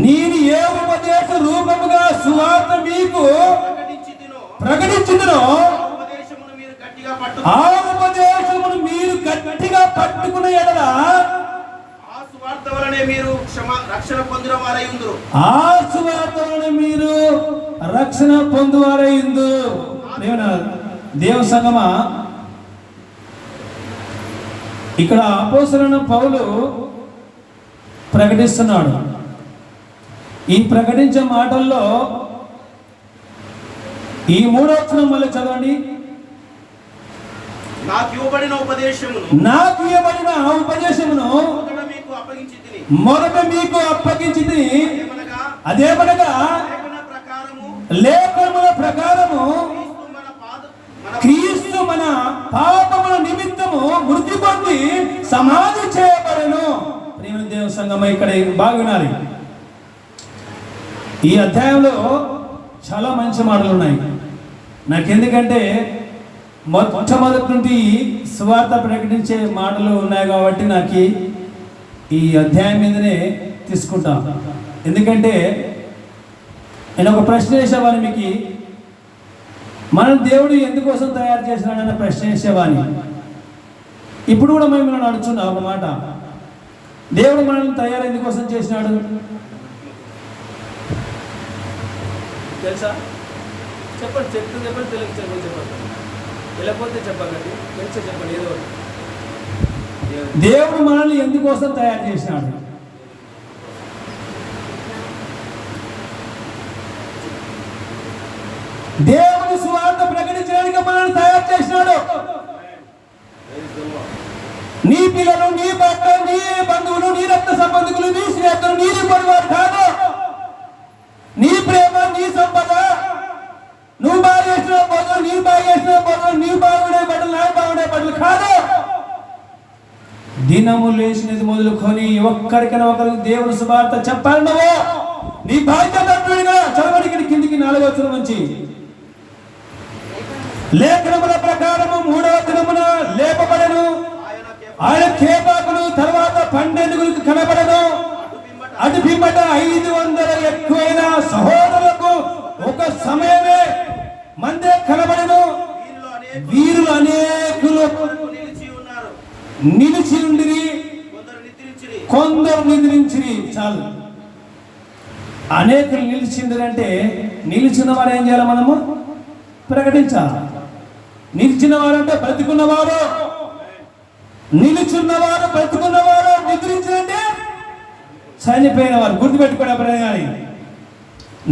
నేను ఏ ఉపదేశ రూపముగా సువార్త మీకు ప్రకటించుదునో ఆ ఉపదేశమును మీరు గట్టిగా పట్టుకున్న ఎడల ఆ సువార్త వలనే మీరు రక్షణ పొందువారై ఉందురు. దేవ సంగమా, ఇక్కడ అపోస్తలుడైన పౌలు ప్రకటిస్తున్నాడు. ఈ ప్రకటించే మాటల్లో ఈ 3వ వచనం మళ్ళీ చదవండి. నాకు ఇవ్వబడిన ఉపదేశమును మొదట మీకు అప్పగించితిని. అదేమనగా లేఖనముల ప్రకారము క్రీస్తు మన పాపముల నిమిత్తము మృతి పొంది సమాధి చేయబడెను. ప్రియమైన దేవ సంగమా, ఇక్కడ బాగా వినాలి. ఈ అధ్యాయంలో చాలా మంచి మాటలు ఉన్నాయి. నాకెందుకంటే మొట్టమొదటి నుండి సువార్త ప్రకటించే మాటలు ఉన్నాయి కాబట్టి నాకు ఈ అధ్యాయం మీదనే తీసుకుంటాను. ఎందుకంటే నేను ఒక ప్రశ్న వేసేవాడిని మీకు, మన దేవుడు ఎందుకోసం తయారు చేసినాడన్న ప్రశ్న వేసేవాడిని. ఇప్పుడు కూడా మేము అడుగుతున్నా ఒక మాట, దేవుడు మనల్ని తయారు ఎందుకోసం చేసినాడు తెలుసా? చెప్పండి, చెప్పండి, చెప్పండి, వెళ్ళకపోతే చెప్పకండి, తెలుసా చెప్పండి. ఏదో దేవుడు మనల్ని ఎందుకోసం తయారు చేసినాడు? దేవుని సువార్త ప్రకటించడానికి మనల్ని తయారు చేసినాడు. నీ పిల్లలు, నీ భర్త, నీ బంధువులు, నీ రక్త సంబంధికులు, నీ స్నేహితులు, నీ పరివారు కాదు. నీ ప్రేమ, నీ సంపద, నువ్వు బాగా చేసిన బదులు, నీ బాగా చేసిన బదులు, నీ బాగుండే బట్టలు, నా బాగుండే బట్టలు కాదు. దినము లేచినది మొదలుకొని ఒక్కరికైనా ఒకరికి దేవుని సువార్త చెప్పాలి. నువ్వు నీ బాధ్యత చదవడానికి కిందికి 4వ వచనం నుంచి లేఖనముల ప్రకారము 3వ దినమున లేపబడెను. ఆయన కేపాకును తర్వాత 12 కనబడను. అటు పిమ్మట 500 ఎక్కువైన సహోదరులకు ఒక సమయమే మందే కనబడెను. వీరులు అనేకులు నిలిచి ఉండిరి, కొందరు నిద్రించిరి. చాలు, అనేకులు నిలిచిండ్రంటే నిలిచిన వారు ఏం చేయాలి? మనము ప్రకటించాలి. నిలిచిన వారు అంటే బ్రతికున్నవారు, నిలుచున్నవారు, బ్రతుకున్నవారు. నిద్రించారంటే చనిపోయిన వారు. గుర్తుపెట్టుకోండి ఎప్పుడైనా కానీ.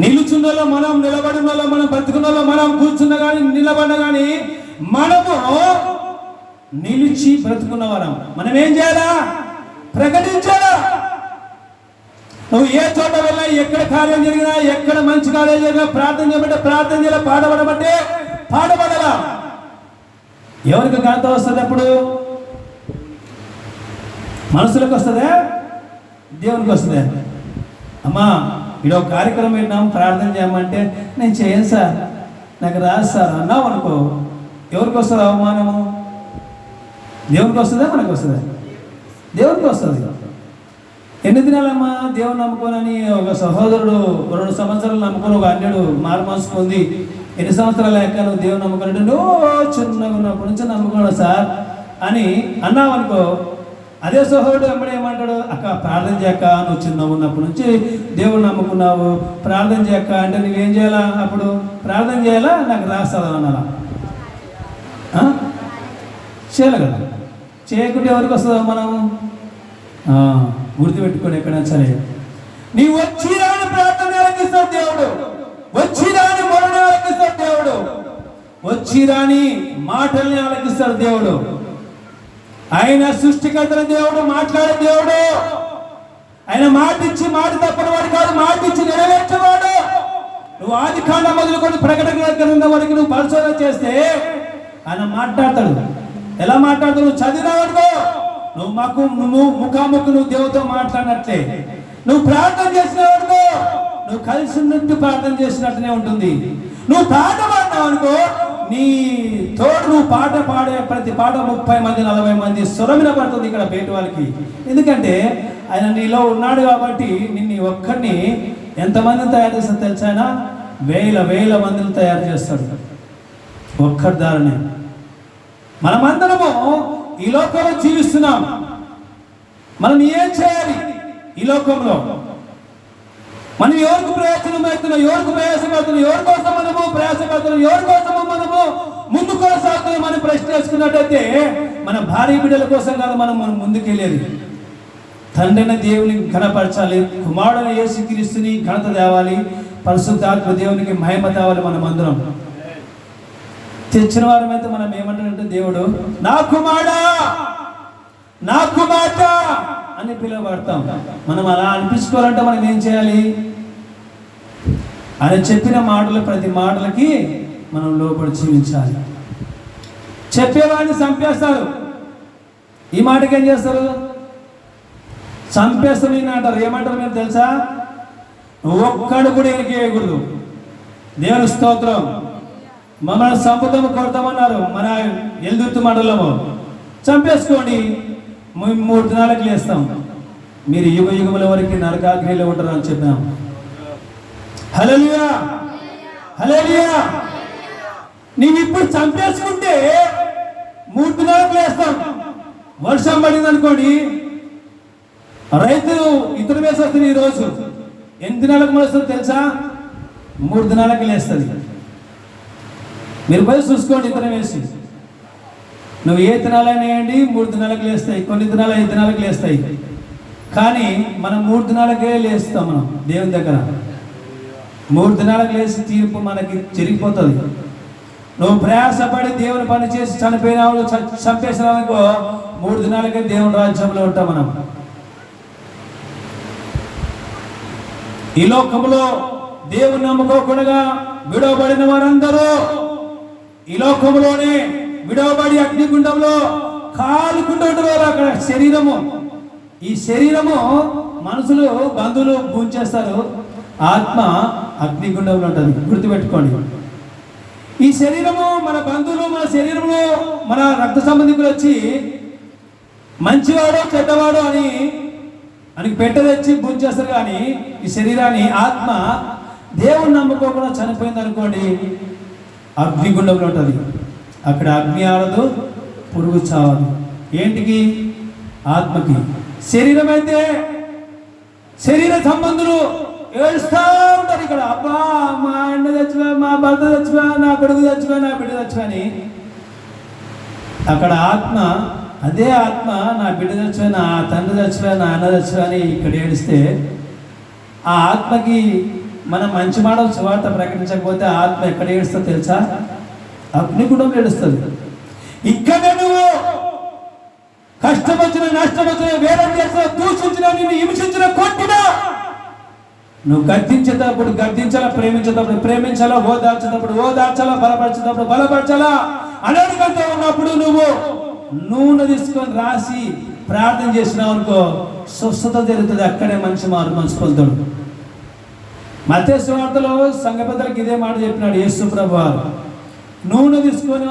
నిలుచున్నలో మనం, నిలబడినలో మనం, బ్రతుకున్నలో మనం, కూర్చున్న కానీ నిలబడిన కానీ మనము నిలిచి బ్రతుకున్నవారం. మనం ఏం చేయాలా? ప్రకటించాలా. నువ్వు ఏ చోట వెళ్ళా, ఎక్కడ కార్యం జరిగినా, ఎక్కడ మంచి కార్యం జరిగినా ప్రార్థన చేయమంటే ప్రార్థన చేయాలి, పాడబడమంటే పాడబడాలా. ఎవరికి ఘనత వస్తుంది అప్పుడు? మనుషులకు వస్తుందా, దేవునికి వస్తుందా? అమ్మా ఇక్కడ ఒక కార్యక్రమం పెట్టినాం, ప్రార్థన చేయమంటే నేను చేయను సార్, నాకు రాదు సార్ అన్నావు అనుకో, ఎవరికి వస్తుంది అవమానము? దేవునికి వస్తుందా, మనకు వస్తుందా? దేవునికి వస్తుంది. ఎన్ని దినాలమ్మా దేవుని నమ్ముకోనని ఒక సహోదరుడు 2 సంవత్సరాలు నమ్ముకొని ఒక అన్యుడు మారు మనసు పొంది, ఎన్ని సంవత్సరాలు లేక నువ్వు దేవుని నమ్ముకున్నట్టు, నువ్వు చిన్నగా ఉన్నప్పటి నుంచి నమ్ముకున్నావు సార్ అని అన్నావు అనుకో, అదే సహోదరుడు వెంబడి ఏమంటాడు, అక్క ప్రార్థన చేయక, నువ్వు చిన్నగా ఉన్నప్పటి నుంచి దేవుని నమ్ముకున్నావు, ప్రార్థన చేయక అంటే నువ్వేం చేయాలా? అప్పుడు ప్రార్థన చేయాలా, నాకు రాస్తావు అన్నారా? చేయాలి కదా. చేయకుంటే ఎవరికి వస్తుందో మనము గుర్తుపెట్టుకొని ఎక్కడైనా సరే, నీ వచ్చి రాని ప్రార్థన ఆలకిస్తాడు దేవుడు, వచ్చి రాని మొరని ఆలకిస్తాడు దేవుడు, వచ్చి రాని మాటల్ని ఆలకిస్తాడు దేవుడు. ఆయన సృష్టికర్తల దేవుడు, మాట్లాడే దేవుడు. ఆయన మాట ఇచ్చి మాట తప్పని వాడు కాదు, మాట ఇచ్చి నెరవేర్చేవాడు. నువ్వు ఆది కాండం మొదలుకొని ప్రకటన గ్రంథం వరకు నువ్వు పరిశోధన చేస్తే ఆయన మాట్లాడతాడు. ఎలా మాట్లాడతాడు? నువ్వు చదివినావనుకో, నువ్వు ముఖాముఖి నువ్వు దేవుతో మాట్లాడినట్లే. నువ్వు ప్రార్థన చేసినావనుకో, నువ్వు కలిసి ఉన్నట్టు ప్రార్థన చేసినట్టునే ఉంటుంది. నువ్వు పాట పాడినావు అనుకో, నీ తోడు నువ్వు పాట పాడే ప్రతి పాట 30 మంది 40 మంది స్వరమిన పడుతుంది ఇక్కడ బయట వాళ్ళకి. ఎందుకంటే ఆయన నీలో ఉన్నాడు కాబట్టి నిన్ను ఒక్కడిని ఎంతమందిని తయారు చేస్తాడు తెలుసా? ఆయన వేల మందిని తయారు చేస్తాడు ఒక్కడి దారిని. మనమందరము ఈ లోకంలో జీవిస్తున్నాం. మనం ఏం చేయాలి ఈ లోకంలో? మనం ఎవరికి ప్రయాసపడుతున్నాం, ఎవరికి ప్రయాసపడుతున్నాం, ఎవరి కోసం మనము ప్రయాసపడుతున్నాం, ఎవరి కోసము మనము ముందు కొనసాగుతున్నాం అని ప్రశ్న చేసుకున్నట్టయితే మన భార్య బిడ్డల కోసం కాదు మనం ముందుకెళ్ళేది. తండ్రిని దేవుని ఘనపరచాలి, కుమారుడైన యేసుక్రీస్తుని ఘనత తేవాలి, పరిశుద్ధాత్మ దేవునికి మహిమ తేవాలి. మనం అందరం తెచ్చిన వారమైతే మనం ఏమంటాడంటే, దేవుడు నా కుమారుడా, నా కుమార్త అని పిలువబడతాం. మనం అలా అనిపించుకోవాలంటే మనం ఏం చేయాలి? ఆయన చెప్పిన మాటలు ప్రతి మాటలకి మనం లోపడి జీవించాలి. చెప్పేవాడిని చంపేస్తారు. ఈ మాటకి ఏం చేస్తారు? చంపేస్తాను అంటారు. ఏమంటారు మీరు తెలుసా? ఒక్కడు కూడా ఎనికేయకూడదు. దేవుని స్తోత్రం. మమ్మల్ని సంపదము కొడతామన్నారు మన ఎల్దుర్తి మండలము. చంపేసుకోండి, 3 దినాలకు లేస్తాం, మీరు యుగ యుగముల వరకు నరకాగ్నిలో ఉంటారు అని చెప్పాం. హల్లెలూయా, హల్లెలూయా. నీవు ఇప్పుడు చంపేసుకుంటే 3 దినాలకు లేస్తాం. వర్షం పడింది అనుకోండి, రైతులు ఇతర వేసేస్తుంది. ఈరోజు ఎన్ని దినాలకు మొలుస్తుంది తెలుసా? 3 దినాలకు లేస్తుంది. మీరు పోయి చూసుకోండి, ఇతరం వేసి. నువ్వు ఏ దినాలైనా వేయండి, 3 దినాలకు లేస్తాయి. కొన్ని దినాలు 5 దినాలకు లేస్తాయి. కానీ మనం 3 దినాలకే లేస్తాం. మనం దేవుని దగ్గర 3 దినాలకు లేచి తీర్పు మనకి జరిగిపోతుంది. నువ్వు ప్రయాసపడి దేవుని పని చేసి చనిపోయినావు, చంపేసినావనుకో, 3 దినాలకే దేవుని రాజ్యంలో ఉంటాం మనం. ఈ లోకంలో దేవుని నమ్ముకోకుండా విడవబడిన వారందరూ ఈ లోకంలోనే విడవబడి అగ్నిగుండంలో కాలుకుంటూ ఉంటారు. అక్కడ శరీరము, ఈ శరీరము మనుషులు బంధువులు భూంచేస్తారు, ఆత్మ అగ్నిగుండంలో ఉంటుంది. గుర్తుపెట్టుకోండి. ఈ శరీరము మన బంధువులు, మన శరీరంలో మన రక్త సంబంధికులు వచ్చి మంచివాడు చెడ్డవాడు అని పెట్టదచ్చి భూంచేస్తారు. కానీ ఈ శరీరాన్ని ఆత్మ దేవుని నమ్ముకోకుండా చనిపోయింది అనుకోండి, అగ్నిగుండంలో ఉంటుంది. అక్కడ అగ్ని ఆడదు, పురుగు చావదు. ఏంటికి? ఆత్మకి. శరీరం అయితే శరీర సంబంధులు ఏడుస్తూ ఉంటారు. ఇక్కడ అబ్బా మా అన్న చచ్చిపో, మా భర్త చచ్చిపో, నా కొడుకు చచ్చిపో, నా బిడ్డ చచ్చిపోని. అక్కడ ఆత్మ, అదే ఆత్మ నా బిడ్డ చచ్చిపో, నా తండ్రి చచ్చిపో, నా అన్న చచ్చిపో అని ఇక్కడ ఏడిస్తే, ఆ ఆత్మకి మనం మంచి మాటలు సువార్త ప్రకటించకపోతే ఆత్మ ఎక్కడ ఏడుస్తో తెలుసా? అగ్నిగుండంలో ఏడుస్తుంది. ఇక్కడ నువ్వు కష్టం వచ్చిన, నష్టం వచ్చిన, వేరే చేసిన, దూషించిన, నిన్ను హింసించిన, కొట్టినా నువ్వు గద్దించేటప్పుడు గద్దించాలా, ప్రేమించేటప్పుడు ప్రేమించాలా, ఓదార్చేటప్పుడు ఓదార్చాలా, బలపరిచేటప్పుడు బలపరచాలా, అనారోగ్యంతో ఉన్నప్పుడు నువ్వు నూనె తీసుకొని రాసి ప్రార్థన చేసినావు అనుకో, స్వస్థత జరుగుతుంది. అక్కడే మంచి మనసు పొందుతాడు. మత్తయి సువార్తలో సంఘ పెద్దలకు ఇదే మాట చెప్పినాడు యేసు ప్రభువారు. నూనె తీసుకొని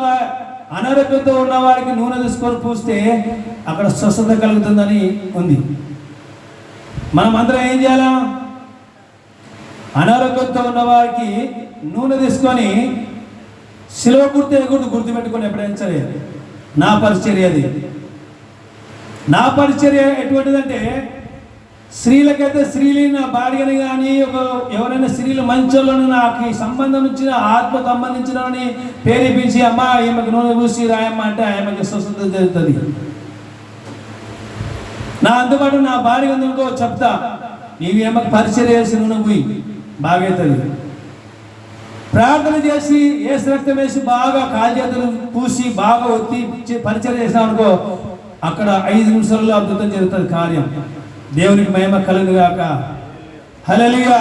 అనారోగ్యంతో ఉన్న వారికి నూనె తీసుకొని పూస్తే అక్కడ స్వస్థత కలుగుతుందని ఉంది. మనం అందరం ఏం చేయాలా? అనారోగ్యంతో ఉన్న వారికి నూనె తీసుకొని శిలువ గుర్తుపెట్టుకొని ఎప్పుడైనా సరే నా పరిచర్య అది. నా పరిచర్య ఎటువంటిదంటే, స్త్రీలకైతే స్త్రీలు నా భార్యని కానీ ఎవరైనా స్త్రీలు మంచోళ్ళను నాకు సంబంధం ఇచ్చిన ఆత్మ సంబంధించిన ప్రేరేపించి అమ్మ ఈమెకు నూనె పూసి రాయమ్మ అంటే ఆమెకి స్వస్థత జరుగుతుంది. నా అందుబాటు నా భార్య ఉందనుకో చెప్తా, నీవు ఏమకు పరిచయం చేసి నూనె పోయి బాగవుతుంది. ప్రార్థన చేసి ఏసు రక్తం వేసి బాగా కాలు చేతులు పూసి బాగా ఒత్తి పరిచయం చేసినాం అనుకో, అక్కడ 5 నిమిషాల్లో అద్భుతం జరుగుతుంది కార్యం. దేవునికి మహిమ కలుగుగాక. హల్లెలూయా.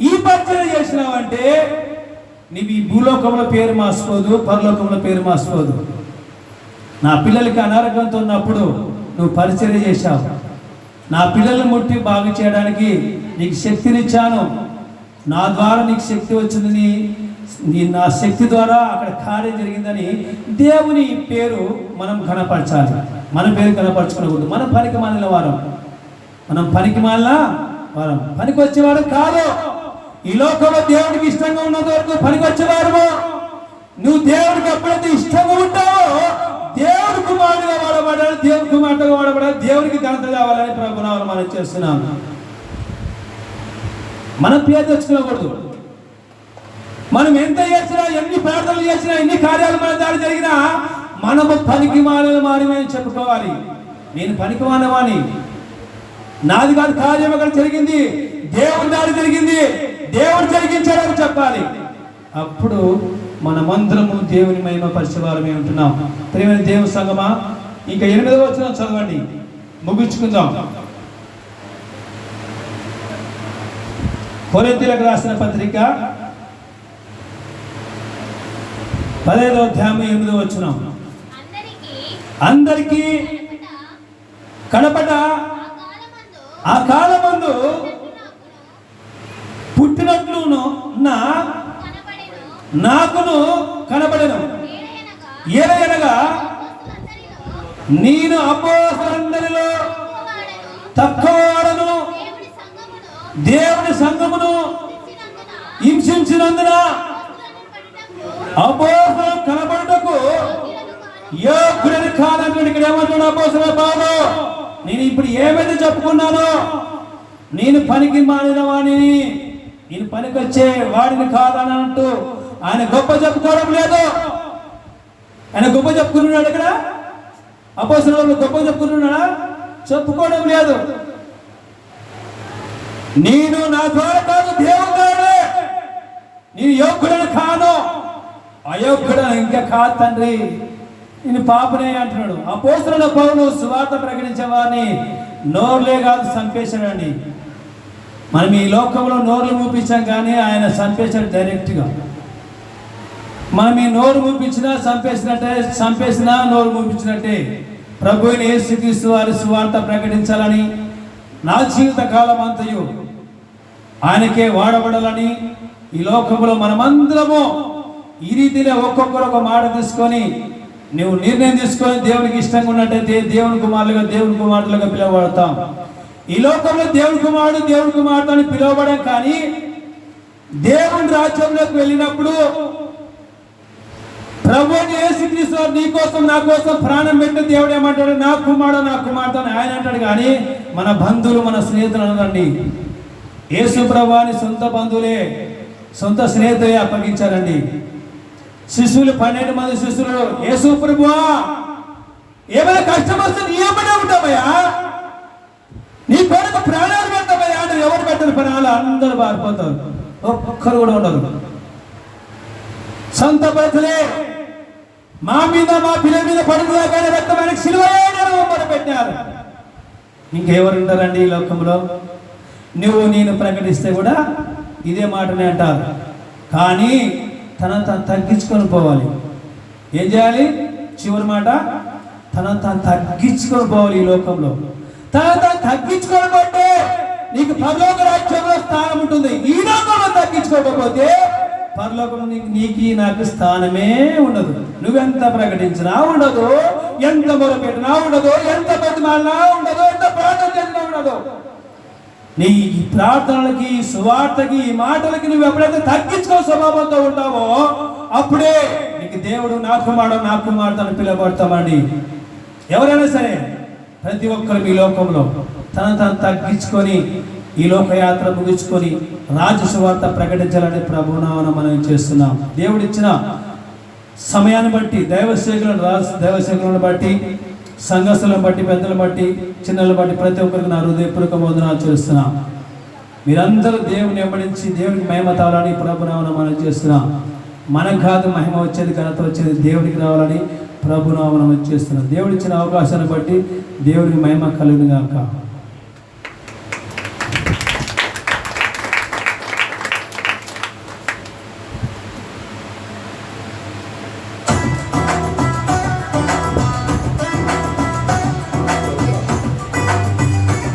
ఈ పరిచయం చేసినావంటే నీవు ఈ భూలోకంలో పేరు మార్చుకోదు, పరలోకంలో పేరు మార్చుకోదు. నా పిల్లలకి అనారోగ్యంతో ఉన్నప్పుడు నువ్వు పరిచయం చేశావు. నా పిల్లల్ని ముట్టి బాగు చేయడానికి నీకు శక్తినిచ్చాను. నా ద్వారా నీకు శక్తి వచ్చిందని, నా శక్తి ద్వారా అక్కడ కార్యం జరిగిందని దేవుని పేరు మనం కనపరచాలి. మన పేరు కనపరచుకోకూడదు. మనం పనికి మాలిన వారం, మనం పనికి మాలిన వారం, పనికి వచ్చేవాడు కాదు. ఈ లోకంలో దేవుడికి ఇష్టంగా ఉన్నంత వరకు పనికి వచ్చేవారు. నువ్వు దేవుడికి ఎప్పుడైతే ఇష్టంగా ఉంటావో దేవుడి కుమారుడిగా వాడబడాలి, దేవుడి కుమార్తెగా వాడబడాలి, దేవుడికి ఘనత కావాలని ప్రభునామమున మనం చేస్తున్నాము. మనం పేరు తెచ్చుకోకూడదు. మనం ఎంత చేసినా, ఎన్ని ప్రార్థనలు చేసినా, ఎన్ని కార్యాలు మన దారి జరిగినా మనము పనికి మారమే చెప్పుకోవాలి. నేను పనికి మానవాణి, నాది కాదు కార్యం అక్కడ జరిగింది, దేవుడి దారి జరిగింది, దేవుడు జరిగించాడని చెప్పాలి. అప్పుడు మనమందరము దేవుని మహిమ పరిచేవారమే ఉంటున్నాం. ప్రియమైన దేవుని సంగమా, ఇంకా 8వ వచనం చదవండి, ముగించుకుందాం. కొరింథీయులకు రాసిన పత్రిక 15వ అధ్యాయం 8వ వచనం. అందరికీ కడపట ఆ కాలమందు పుట్టినట్లును నాకును కనబడెను. ఏలయనగా నేను అపోస్తలులందరిలో తక్కువ వాడను, దేవుని సంఘమును హింసించినందున అపోస్తలు కనబడుటకు యోగ్యుడని కాదన్నాడు. ఇక్కడ ఏమంటున్నాడు అపోస్తలుల పౌలు? నేను ఇప్పుడు ఏమైతే చెప్పుకున్నానో, నేను పనికి మాలిన వాడిని, నేను పనికి వచ్చే వాడిని కాదని అంటూ ఆయన గొప్ప చెప్పుకోవడం లేదు. ఆయన గొప్ప చెప్పుకున్నాడు. ఇక్కడ అపోస్తలులు గొప్ప చెప్పుకున్నాడా? చెప్పుకోవడం లేదు. నేను నా ద్వారా కాదు, దేవుడే, నేను యోగ్యుడని కాను, అయోగ్యుడని ఇంకా కాదు తండ్రి, నేను పాపనే అంటున్నాడు. అపోస్తలుల పౌలు సువార్త ప్రకటించే వారిని నోరులే కాదు చంపేశాడండి. మనం ఈ లోకంలో నోర్లు మూపించాం కానీ ఆయన చంపేశాడు డైరెక్ట్గా. మనం ఈ నోరు మూపించినా చంపేసినా నోరు మూపించినట్టే. ప్రభువుని యేసుక్రీస్తు వారి సువార్త ప్రకటించాలని, నా జీవిత కాలం అంతయు ఆయనకే వాడబడాలని ఈ లోకంలో మనమందరము ఈ రీతిలో ఒక్కొక్కరు ఒక మాట తీసుకొని నువ్వు నిర్ణయం తీసుకొని దేవునికి ఇష్టంగా ఉన్నట్టయితే దేవుని కుమారులుగా, దేవుని కుమార్తెలుగా పిలువబడతాం. ఈ లోకంలో దేవుని కుమారుడు, దేవుని కుమార్తె అని పిలువబడం, కానీ దేవుని రాజ్యంలోకి వెళ్ళినప్పుడు ప్రభువుని యేసుక్రీస్తు వారు నీ కోసం నా కోసం ప్రాణం పెట్టిన దేవుడు ఏమంటాడు? నా కుమారుడు, నా కుమార్తె అని ఆయన అంటాడు. కానీ మన బంధువులు, మన స్నేహితులు అనదండి. యేసు ప్రభువుని సొంత బంధువులే, సొంత స్నేహితులే అప్పగించారండి. శిష్యులు 12 మంది శిష్యులు, యేసు ప్రభువా ఏమైనా కష్టం వస్తే నీ ఏమైనా ఉంటామయ్యా, నీ కొరకు ప్రాణాలు పెడతామయ్యా అంటే ఎవరు పెట్టరు ప్రాణాలు? అందరూ పారిపోతారు, ఒక్కరు కూడా ఉండరు. సొంత బంధువులే మా మీద, మా పిల్లల మీద పడుతుందా కానీ రక్తమైన సిలువ పెట్టారు. ఇంకెవరు ఉంటారండి ఈ లోకంలో? నువ్వు నేను ప్రకటిస్తే కూడా ఇదే మాటనే అంటారు. కానీ తన తగ్గించుకొని పోవాలి. ఏం చేయాలి? చివరి మాట, తనను తాను తగ్గించుకొని పోవాలి. ఈ లోకంలో తనను తాను తగ్గించుకొని పోతే నీకు పరలోక రాజ్యంలో స్థానం ఉంటుంది. ఈ లోకంలో తగ్గించుకోకపోతే పరలోకంలో నీకు నాకు స్థానమే ఉండదు. నువ్వెంత ప్రకటించినా ఉండదు, ఎంత మొరపెట్టినా ఉండదు, ఎంత బతిమాలినా ఉండదు, ఎంత ప్రార్థన చేసినా ఉండదు. నీ ఈ ప్రార్థనలకి, సువార్తకి, ఈ మాటలకి నువ్వు ఎప్పుడైతే తగ్గించుకో స్వభావంతో ఉంటావో అప్పుడే నీకు దేవుడు నా కుమారుడు పిలబడతామండి. ఎవరైనా సరే ప్రతి ఒక్కరు ఈ లోకంలో తను తగ్గించుకొని ఈ లోకయాత్ర ముగించుకొని రాజ్య సువార్త ప్రకటించాలని ప్రభునామన మనం చేస్తున్నాం. దేవుడిచ్చిన సమయాన్ని బట్టి దైవసేకులను బట్టి, సంఘస్థులను బట్టి, పెద్దలను బట్టి, చిన్నలను బట్టి ప్రతి ఒక్కరికి నా హృదయపూర్వక వందనాలు చేస్తున్నాం. మీరందరూ దేవుని వెంబడించి దేవునికి మహిమ తావాలని ప్రభునామన మనం చేస్తున్నాం. మనకు కాదు మహిమ వచ్చేది, ఘనత వచ్చేది దేవుడికి రావాలని ప్రభునామనం చేస్తున్నాం. దేవుడిచ్చిన అవకాశాన్ని బట్టి దేవుడికి మహిమ కలుగును గాక.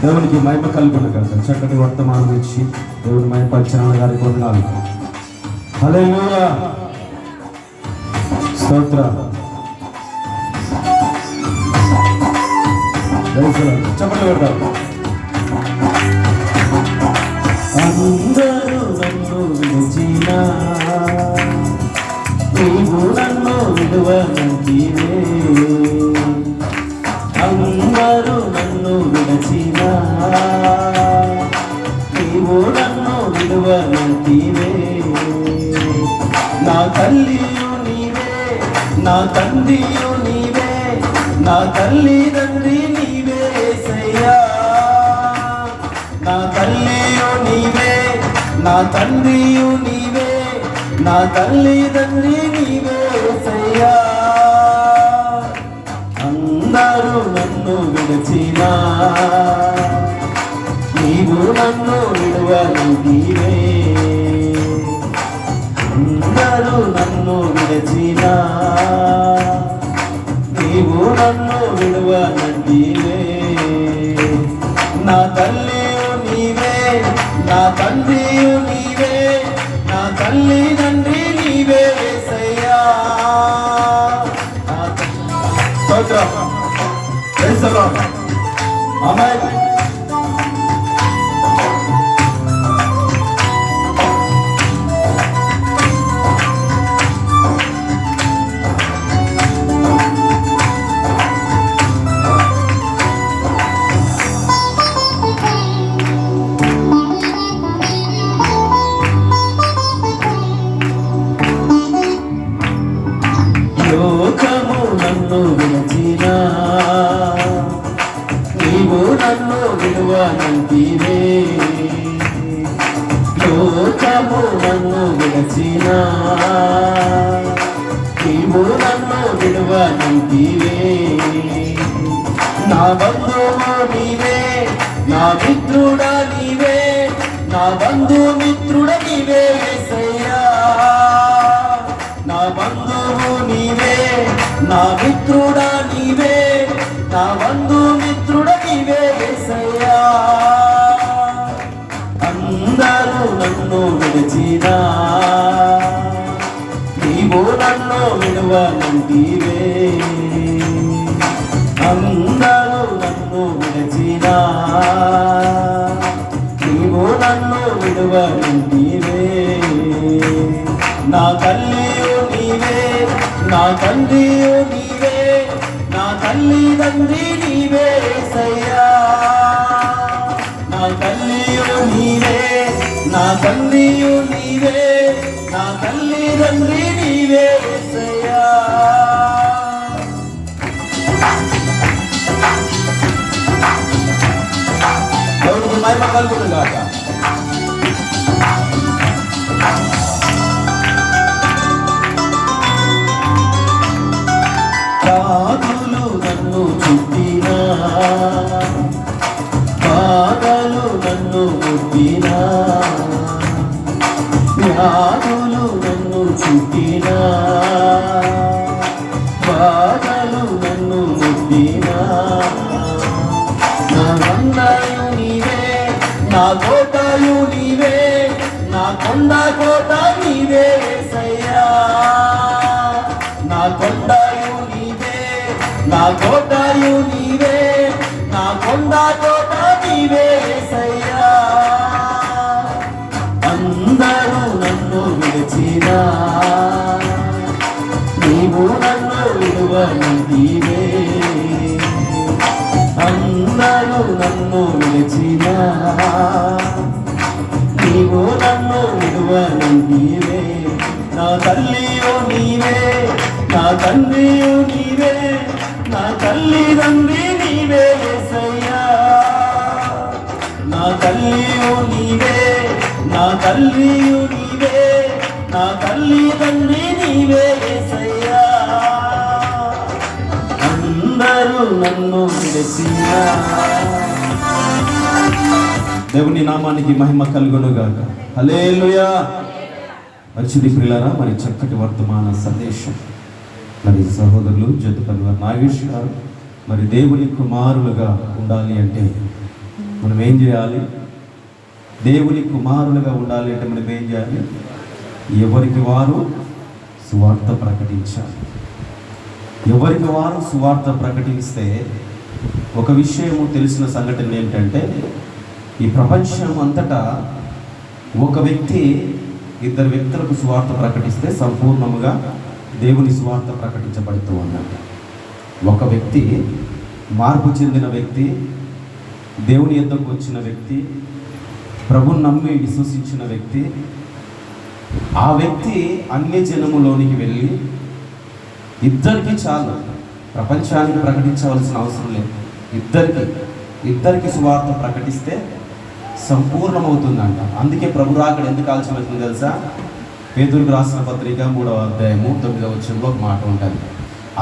దేవునికి మహిమ కలుగును గాక. చక్కటి వర్తమానం ఇచ్చి దేవుని మహిమపరిచిన గారికి వందనాలు. హల్లెలూయా, స్తోత్రం. చెప్పండి పెడతారు. అందరూ నన్ను విడిచినా నీవు నన్ను విడువనంటివే. అందరూ నన్ను విడిచినా నీవు నన్ను విడువనంటివే. నా తల్లియు నీవే, నా తండ్రియు నీవే, నా తల్లిదండ్రి నీవే యేసయ్యా. నా తల్లియు నీవే, నా తండ్రియు నీవే, నా తల్లిదండ్రి నీవే యేసయ్యా. అందరూ నన్ను విడిచినా నీవు నన్ను విడువనంటివే. అందరూ నన్ను విడిచినా నీవు నన్ను విడువనంటివే. నా తల్లియు నీవే, నా తండ్రియు నీవే, నా తల్లిదండ్రి నీవే యేసయ్యా. స్తోత్రం. Praise the lord. ఆమేన్. లోకము నన్ను విడిచినా నీవు నన్ను విడువనంటివే. లోకము నన్ను విడిచినా నీవు నన్ను విడువనంటివే. నా బంధువు నీవే, నా మిత్రుడా నీవే, నా బంధుమిత్రుడ నీవే యేసయ్యా. నా బంధువు నీవే, నా మిత్రుడా నీవే, నా బంధుమిత్రుడ నీవే యేసయ్యా. అందరూ నన్ను విడిచినా నీవు నన్ను విడువనంటివే. అందరూ నన్ను విడిచినా నీవు నన్ను విడువనంటివే. నా తల్లియు నీవే, నా తండ్రియు నీవే, నా తల్లిదండ్రి నీవే యేసయ్యా. నా తల్లియు నీవే, నా తండ్రియు నీవే, నా తల్లిదండ్రి నీవే యేసయ్యా. దేవునికి మహిమ కలుగును గాక. వ్యాధులు నన్ను చుట్టినా, బాధలు నన్ను ముట్టినా, వ్యాధులు నన్ను చుట్టినా, కోటయు నీవే, నా కొండ కోట నీవే యేసయ్యా. నా కొండయు నీవే, నా కోటయు నీవే, నా కొండ కోట నీవే యేసయ్యా. అందరూ నన్ను విడిచినా నీవు నన్ను విడువనిదివే. అందరూ నన్ను విడిచినా నీవు నన్ను విడువనిదివే. నా తల్లియో నీవే, నా తండ్రియో నీవే, నా తల్లిదండ్రి నీవే యేసయ్యా. నా తల్లియో నీవే, నా తల్లియో నీవే, నా తల్లిదండ్రి నీవే యేసయ్యా. అందరూ నన్ను విడిచినా. దేవుని నామానికి మహిమ కలుగునుగాక. హల్లెలూయా. మంచిది ప్రియులారా, మరి చక్కటి వర్తమాన సందేశం. మరి సహోదరులు జతుపల్లి వారు నాగేష్ గారు మరి దేవుని కుమారులుగా ఉండాలి అంటే మనం ఏం చేయాలి? దేవుని కుమారులుగా ఉండాలి అంటే మనం ఏం చేయాలి? ఎవరికి వారు సువార్త ప్రకటించాలి. ఎవరికి వారు సువార్త ప్రకటిస్తే ఒక విషయము తెలిసిన సంఘటన ఏంటంటే, ఈ ప్రపంచం అంతటా ఒక వ్యక్తి ఇద్దరు వ్యక్తులకు సువార్త ప్రకటిస్తే సంపూర్ణముగా దేవుని సువార్త ప్రకటించబడుతూ ఉన్నది. ఒక వ్యక్తి, మార్పు చెందిన వ్యక్తి, దేవుని యొద్దకు వచ్చిన వ్యక్తి, ప్రభుని నమ్మి విశ్వసించిన వ్యక్తి, ఆ వ్యక్తి అన్య జనములోనికి వెళ్ళి ఇద్దరికి చాలు, ప్రపంచానికి ప్రకటించవలసిన అవసరం లేదు. ఇద్దరికి సువార్త ప్రకటిస్తే సంపూర్ణమవుతుందంట. అందుకే ప్రభు రాకడ ఎందుకు ఆలస్యం అవుతుంది తెలుసా? పేతురుకు రాసిన పత్రిక 3వ అధ్యాయము 9వ వచనంలో ఒక మాట ఉంటుంది.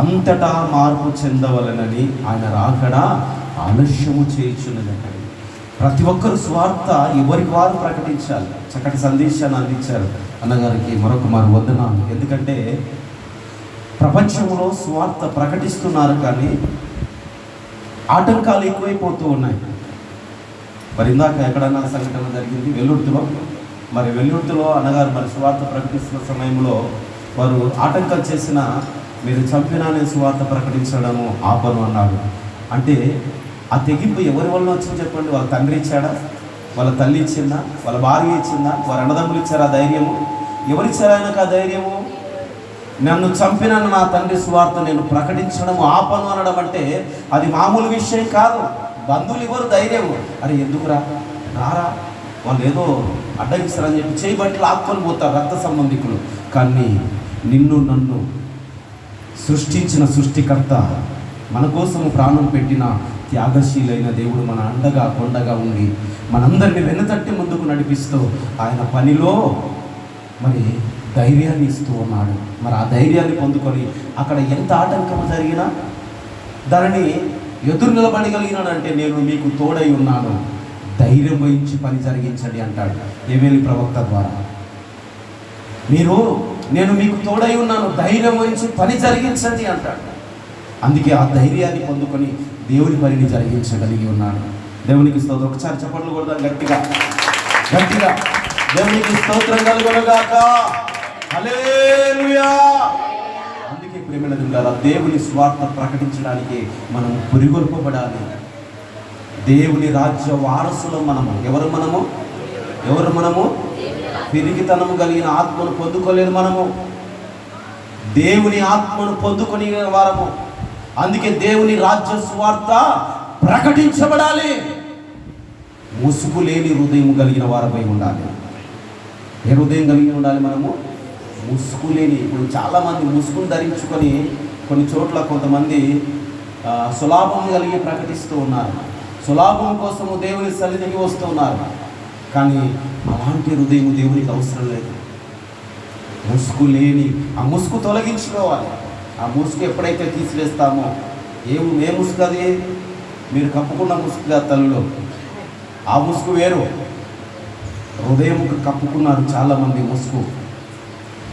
అంతటా మార్పు చెందవలనని ఆయన రాకడ ఆలస్యము చేయుచున్నదంట. ప్రతి ఒక్కరు స్వార్థ ఎవరికి వారు ప్రకటించాలి. చక్కటి సందేశాన్ని అందించారు అన్నగారికి మరొక వందనాలు. ఎందుకంటే ప్రపంచంలో స్వార్థ ప్రకటిస్తున్నారు కానీ ఆటంకాలు ఎక్కువైపోతూ ఉన్నాయి. మరి ఇందాక ఎక్కడన్నా సంఘటన జరిగింది వెల్లుర్తిలో అన్నగారు మరి సువార్త ప్రకటిస్తున్న సమయంలో వారు ఆటంకాలు చేసిన, మీరు చంపినా నేను సువార్త ప్రకటించడము ఆపను అన్నాడు. అంటే ఆ తెగింపు ఎవరి వల్ల వచ్చింది చెప్పండి? వాళ్ళ తండ్రి ఇచ్చాడా? వాళ్ళ తల్లి ఇచ్చిందా? వాళ్ళ భార్య ఇచ్చిందా? వారి అన్నదమ్ములు ఇచ్చారా ధైర్యము? ఎవరిచ్చారు ఆయనకు ఆ ధైర్యము? నన్ను చంపిన నా తండ్రి సువార్త నేను ప్రకటించడం ఆపను అనడం అంటే అది మామూలు విషయం కాదు. బంధువులు ఎవరు ధైర్యం? అరే ఎందుకురా, రారా, వాళ్ళు ఏదో అడ్డగిస్తారని చెప్పి చేయబట్టి లాక్కొని పోతారు రక్త సంబంధికులు. కానీ నిన్ను నన్ను సృష్టించిన సృష్టికర్త, మన కోసం ప్రాణం పెట్టిన త్యాగశీలైన దేవుడు మన అండగా కొండగా ఉండి మనందరినీ వెనుతట్టి ముందుకు నడిపిస్తూ ఆయన పనిలో మరి ధైర్యాన్ని ఇస్తూ ఉన్నాడు. మరి ఆ ధైర్యాన్ని పొందుకొని అక్కడ ఎంత ఆటంకం జరిగినా దానిని ఎదురు నిలబడగలిగినాడంటే నేను మీకు తోడై ఉన్నాను, ధైర్యం వహించి పని జరిగించండి అంటాడు యోవేలు ప్రవక్త ద్వారా. నేను మీకు తోడై ఉన్నాను, ధైర్యం వహించి పని జరిగించండి అంటాడు. అందుకే ఆ ధైర్యాన్ని పొందుకొని దేవుని పనిని జరిగించగలిగి ఉన్నాడు. దేవునికి స్తోత్రం. ఒకసారి చప్పట్లు కొడదాం గట్టిగా గట్టిగా. దేవునికి స్తోత్రం కలుగునుగాక. హల్లెలూయా. అందుకే ప్రేమల ద్వారా దేవుని స్వార్థ ప్రకటించడానికి మనం పురిగొల్పబడాలి. దేవుని రాజ్య వారసులు మనము. ఎవరు మనము? పిరిగితనము కలిగిన ఆత్మను పొందుకోలేదు మనము, దేవుని ఆత్మను పొందుకొని వారము. అందుకే దేవుని రాజ్య స్వార్థ ప్రకటించబడాలి. ముసుగు లేని హృదయం కలిగిన వారమై ఉండాలి. ఏ హృదయం కలిగి ఉండాలి మనము? ముసుగు లేని. ఇప్పుడు చాలామంది ముసుగును ధరించుకొని కొన్ని చోట్ల కొంతమంది సులాభం కలిగి ప్రకటిస్తూ ఉన్నారు. సులాభం కోసము దేవుని సన్నిధికి వస్తూ ఉన్నారు. కానీ అలాంటి హృదయం దేవునికి అవసరం లేదు. ముసుగు లేని, ఆ ముసుగు తొలగించుకోవాలి. ఆ ముసుగు ఎప్పుడైతే తీసివేస్తామో, ఏ ముసుగు అది? మీరు కప్పుకున్న ముసుగుగా తల్లులో ఆ ముసుగు వేరు. హృదయముకు కప్పుకున్నారు చాలామంది ముసుగు.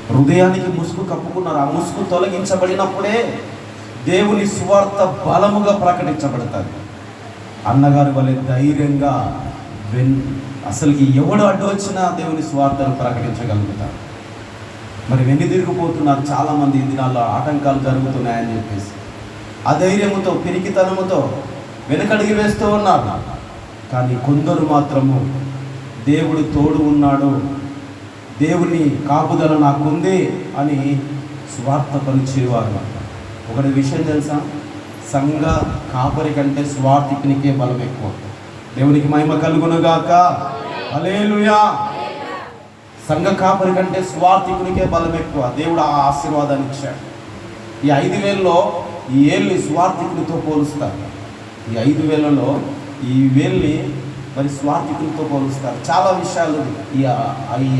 హృదయానికి ముసుగు కప్పుకున్నారు. ఆ ముసుగు తొలగించబడినప్పుడే దేవుని సువార్త బలముగా ప్రకటించబడతారు. అన్నగారి వలె ధైర్యంగా అసలుకి ఎవడు అడ్డు వచ్చినా దేవుని స్వార్థను ప్రకటించగలుగుతారు. మరి వెన్నుదిరిగిపోతున్నారు చాలామంది ఈ దినాల్లో, ఆటంకాలు జరుగుతున్నాయని చెప్పేసి అధైర్యముతో పిరికితనముతో వెనకడిగి వేస్తూ ఉన్నారు. కానీ కొందరు మాత్రము దేవుడు తోడు ఉన్నాడు, దేవుని కాపుదల నాకుంది అని స్వార్థ పరిచేవారు. ఒకటి విషయం తెలుసా, సంఘ కాపరి కంటే స్వార్థికునికే బలం ఎక్కువ. దేవునికి మహిమ కలుగునుగాక, హల్లెలూయా. సంఘ కాపరి కంటే స్వార్థికునికే బలం ఎక్కువ. దేవుడు ఆ ఆశీర్వాదాన్ని ఇచ్చాడు. ఈ 5,000లో ఈ ఏళ్ళని స్వార్థికునితో పోలుస్తారు. ఈ 5,000లో ఈ వేల్ని మరి స్వార్థికులతో పోలుస్తారు. చాలా విషయాలు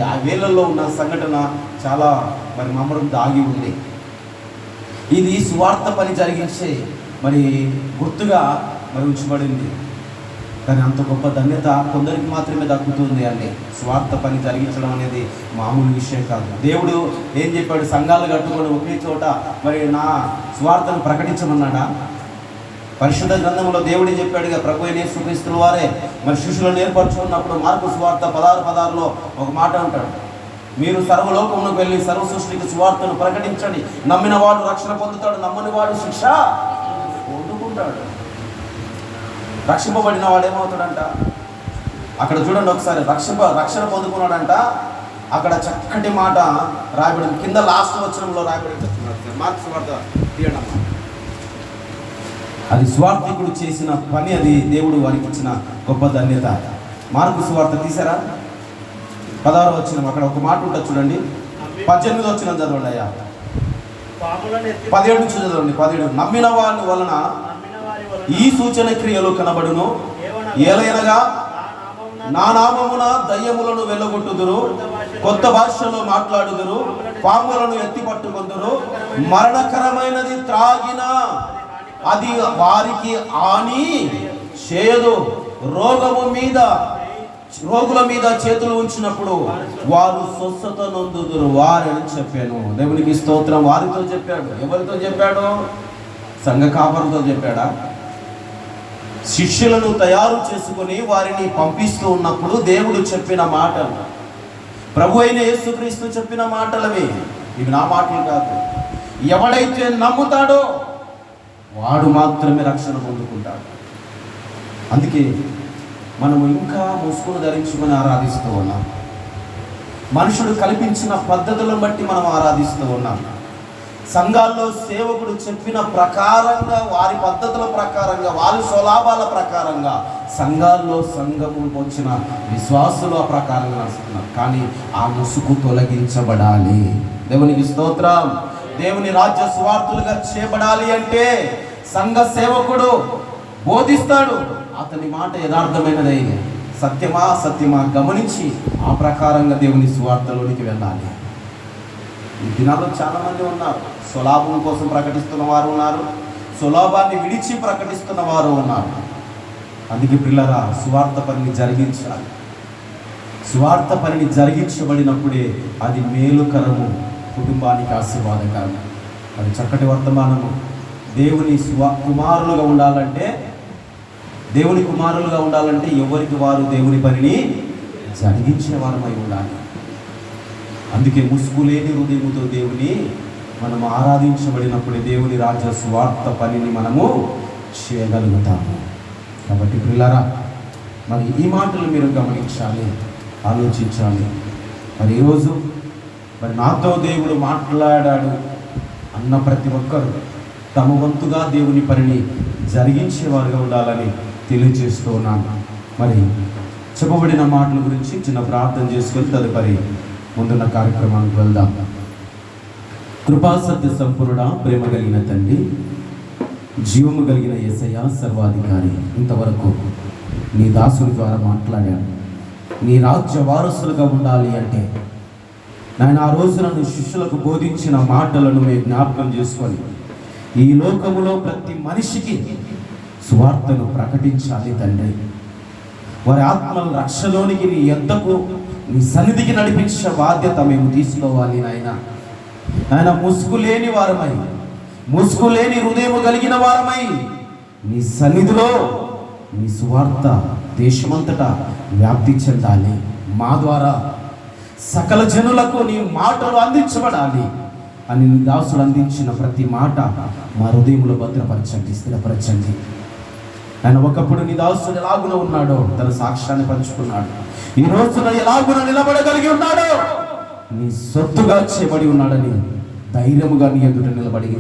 ఆ వేళల్లో ఉన్న సంఘటన చాలా మరి మమ్మడం దాగి ఉంది. ఇది స్వార్థ పని జరిగించే మరి గుర్తుగా మరి ఉంచబడింది. కానీ అంత గొప్ప ధన్యత కొందరికి మాత్రమే దక్కుతుంది అండి. స్వార్థ పని జరిగించడం అనేది మామూలు విషయం కాదు. దేవుడు ఏం చెప్పాడు, సంఘాలు కట్టుకొని ఒకే చోట మరి నా స్వార్థను ప్రకటించమన్నాడా? పరిశుద్ధ గ్రంథంలో దేవుడే చెప్పాడుగా, ప్రభు అయిన యేసుక్రీస్తు వారే మరి శిష్యులను ఏర్పరచుకున్నప్పుడు మార్కు సువార్త 16:16లో ఒక మాట అంటాడు, మీరు సర్వలోకమునకు వెళ్ళి సర్వ సృష్టికి సువార్తను ప్రకటించండి, నమ్మిన వాడు రక్షణ పొందుతాడు, నమ్మని వాడు శిక్ష పొందుకుంటాడు. రక్షింపబడిన వాడు ఏమవుతాడంట? అక్కడ చూడండి ఒకసారి, రక్షణ పొందుకున్నాడంట. అక్కడ చక్కటి మాట రాయబడింది, కింద లాస్ట్ వచనంలో రాయబడింది. మార్కు సువార్త తీయడం, అది స్వార్థికుడు చేసిన పని, అది దేవుడు వారికి ఇచ్చిన గొప్ప ధన్యత. మార్కు సువార్త తీసారా? 16వ వచనం, అక్కడ ఒక మాట ఉంటుంది చూడండి. 18వ వచనం చదవండి అయ్యా. 17 నుంచి చదవండి. 17, నమ్మిన వారి వలన ఈ సూచన క్రియలు కనబడును, ఏలైనగా నా నామమున దయ్యములను వెళ్ళగొట్టుదురు, కొత్త భాషలో మాట్లాడుదురు, పాములను ఎత్తి పట్టుకొందురు, మరణకరమైనది త్రాగిన అది వారికి హాని చేయదు, రోగుల మీద చేతులు ఉంచినప్పుడు వారు స్వస్థత నొందుదురు వారని చెప్పాను. దేవునికి స్తోత్రం. వారితో చెప్పాడు. ఎవరితో చెప్పాడు? సంఘ కాపరులతో చెప్పాడా? శిష్యులను తయారు చేసుకుని వారిని పంపిస్తూ ఉన్నప్పుడు దేవుడు చెప్పిన మాటలు, ప్రభు అయిన యేసుక్రీస్తు చెప్పిన మాటలవి. ఇవి నా మాటలు కాదు. ఎవడైతే నమ్ముతాడో వాడు మాత్రమే రక్షణ పొందుకుంటాడు. అందుకే మనము ఇంకా ముసుగును ధరించుకొని ఆరాధిస్తూ ఉన్నాం. మనుషుడు కల్పించిన పద్ధతులను బట్టి మనం ఆరాధిస్తూ ఉన్నాం. సంఘాల్లో సేవకుడు చెప్పిన ప్రకారంగా, వారి పద్ధతుల ప్రకారంగా, వారి స్వలాభాల ప్రకారంగా సంఘాల్లో సంఘము వచ్చిన విశ్వాసులు ఆ ప్రకారంగా నడుస్తున్నారు. కానీ ఆ ముసుగు తొలగించబడాలి. దేవునికి స్తోత్రం. దేవుని రాజ్య స్వార్థులుగా చేయబడాలి అంటే సంఘ సేవకుడు బోధిస్తాడు, అతని మాట యథార్థమైనదై సత్యమా గమనించి ఆ ప్రకారంగా దేవుని స్వార్థలోనికి వెళ్ళాలి. ఈ దినాల్లో చాలామంది ఉన్నారు, స్వలాభం కోసం ప్రకటిస్తున్న వారు ఉన్నారు, స్వలాభాన్ని విడిచి ప్రకటిస్తున్న వారు ఉన్నారు. అందుకే పిల్లరా, స్వార్థ పనిని జరిగించాలి. స్వార్థ పనిని జరిగించబడినప్పుడే అది మేలుకరము, కుటుంబానికి ఆశీర్వాదకరము. అది చక్కటి వర్తమానము. దేవుని కుమారులుగా ఉండాలంటే ఎవరికి వారు దేవుని పనిని జరిగించే వారమై ఉండాలి. అందుకే ముసుగు లేని హృదయముతో దేవుని మనము ఆరాధించబడినప్పుడే దేవుని రాజ్య స్వార్థ పనిని మనము చేయగలుగుతాము. కాబట్టి పిల్లరా, మరి ఈ మాటలు మీరు గమనించాలి, ఆలోచించాలి. మరి ఈరోజు మరి నాతో దేవుడు మాట్లాడాడు అన్న ప్రతి ఒక్కరు తమ వంతుగా దేవుని పనిని జరిగించేవారుగా ఉండాలని తెలియజేస్తూ ఉన్నాను. మరి చెప్పబడిన మాటల గురించి చిన్న ప్రార్థన చేసుకొని తదుపరి ముందున్న కార్యక్రమానికి వెళ్దాం. కృపాసత్య సంపూర్ణ, ప్రేమ కలిగిన తండ్రి, జీవము కలిగిన యేసయ్య సర్వాధికారి, ఇంతవరకు నీ దాసుని ద్వారా మాట్లాడాను. నీ రాజ్య వారసులుగా ఉండాలి అంటే నాయన, ఆ రోజు నన్ను శిష్యులకు బోధించిన మాటలను మేము జ్ఞాపకం చేసుకొని ఈ లోకములో ప్రతి మనిషికి సువార్తను ప్రకటించాలి తండ్రి. వారి ఆత్మల రక్షలోనికి నీ యొద్దకు, నీ సన్నిధికి నడిపించే బాధ్యత మేము తీసుకోవాలి నాయన. ముసుగు లేని వారమై, ముసుగు లేని హృదయం కలిగిన వారమై నీ సన్నిధిలో నీ సువార్త దేశమంతటా వ్యాప్తి చెందాలి. మా ద్వారా సకల జనులకు నీ మాటలు అందించబడాలి అని నీ దాసుడు అందించిన ప్రతి మాట మా హృదయంలో భద్రపరచండి, స్థిరపరచండి. ఆయన ఒకప్పుడు నీ దాసుడు ఎలాగున ఉన్నాడో తన సాక్ష్యాన్ని పంచుకున్నాడు. ఈ రోజున ఎలాగున నిలబడగలిగి ఉన్నాడో నీ సొత్తుగా చేయబడి ఉన్నాడని ధైర్యముగా నీ ఎదుట నిలబడి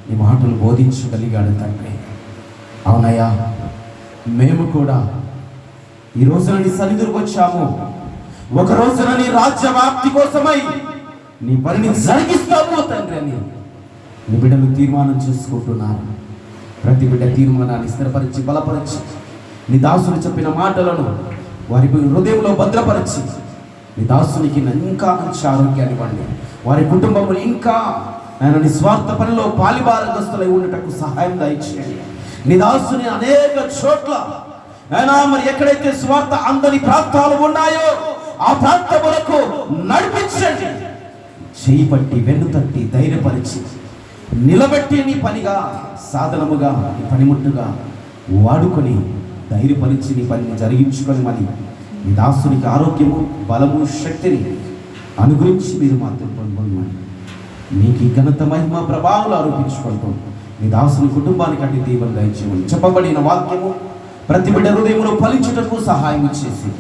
నీ మాటలు బోధించగలిగాడు తండ్రి. అవునయ్యా, మేము కూడా ఈ రోజున నీ సన్నిధికి వచ్చాము. ఒక రోజున నీ రాజ్య వ్యాప్తి కోసమై నీ పనిని జరిగిస్తాము తండ్రి అని నీ బిడ్డలు తీర్మానం చేసుకుంటున్నారు. ప్రతి బిడ్డ తీర్మానాన్ని స్థిరపరిచి బలపరిచి నీ దాసులు చెప్పిన మాటలను వారి హృదయంలో భద్రపరిచి నీ దాసునికి ఇంకా మంచి ఆరోగ్యాన్ని ఇవ్వండి. వారి కుటుంబములు ఇంకా ఆయన నిస్వార్థ పనిలో పాలిభారగ్రస్తులై ఉండటకు సహాయం దయచేయండి. నీ దాసుని అనేక చోట్ల ఆయన మరి ఎక్కడైతే స్వార్థ అందని ప్రాంతాలు ఉన్నాయో ఆ ప్రాంతములకు నడిపించండి. చేయి పట్టి వెన్ను తట్టి ధైర్యపరిచి నిలబెట్టి నీ పనిగా సాధనముగా నీ పనిముట్టుగా వాడుకొని ధైర్యపరిచి నీ పనిని జరిగించుకొని మరి నీ దాసునికి ఆరోగ్యము, బలము, శక్తిని అనుగురించి మీరు మాత్రం పొందమని నీకు ఈ ఘనత, మహిమ, ప్రభావాలు ఆరోపించుకుంటూ నీ దాసుని కుటుంబానికి అట్టి దీవెన దయచేయమని చెప్పబడిన వాక్యము ప్రతి బిడ్డ హృదయంలో ఫలించుటకు సహాయం చేసి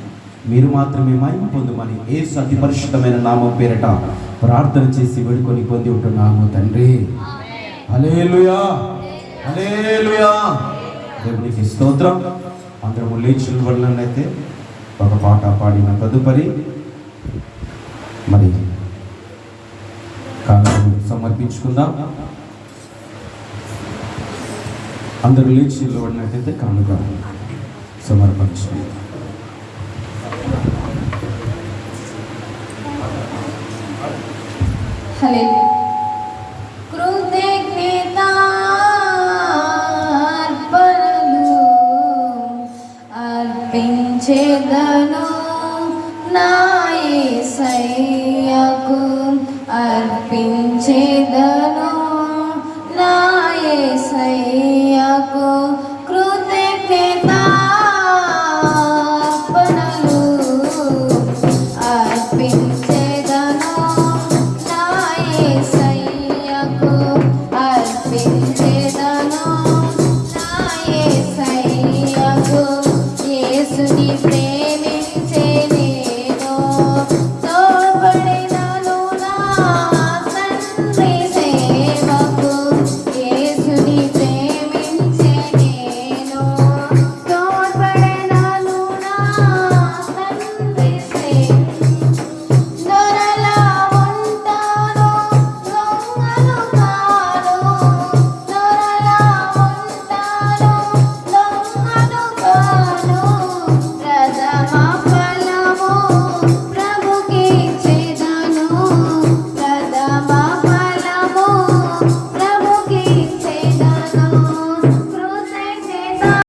మీరు మాత్రమే మహిమ పొందమని యేసు అతి పరిశుద్ధమైన నామం పేరట ప్రార్థన చేసి వేడుకొని పొంది ఉంటున్నాము తండ్రి. హల్లెలూయా, హల్లెలూయా. దేవునికి స్తోత్రం. అందరము లేచి నిలబడినట్లయితే ఒక పాట పాడిన తదుపరి మరి కానుకలు సమర్పించుకుందాం. అందరూ లేచి నిలబడినట్లయితే కానుక సమర్పించుకుందాం. హల్లెలూయా. కృతజ్ఞతార్పణలు అర్పించెదను నా యేసయ్యకు, అర్పించెదను నా యేసయ్యకు. కృతజ్ఞతార్పణలు అర్పించెదను నా యేసయ్యకు, అర్పించెదను నా యేసయ్యకు. యేసుని ప్రేమించే నేను తోడ్పడినను నా తండ్రి సేవకు. యేసుని ప్రేమించే నేను తోడ్పడినను నా తండ్రి సేవకు. దొరలా ఉంటాను, దొంగను కాను. దొరలా ఉంటాను, దొంగను కాను. ప్రథమ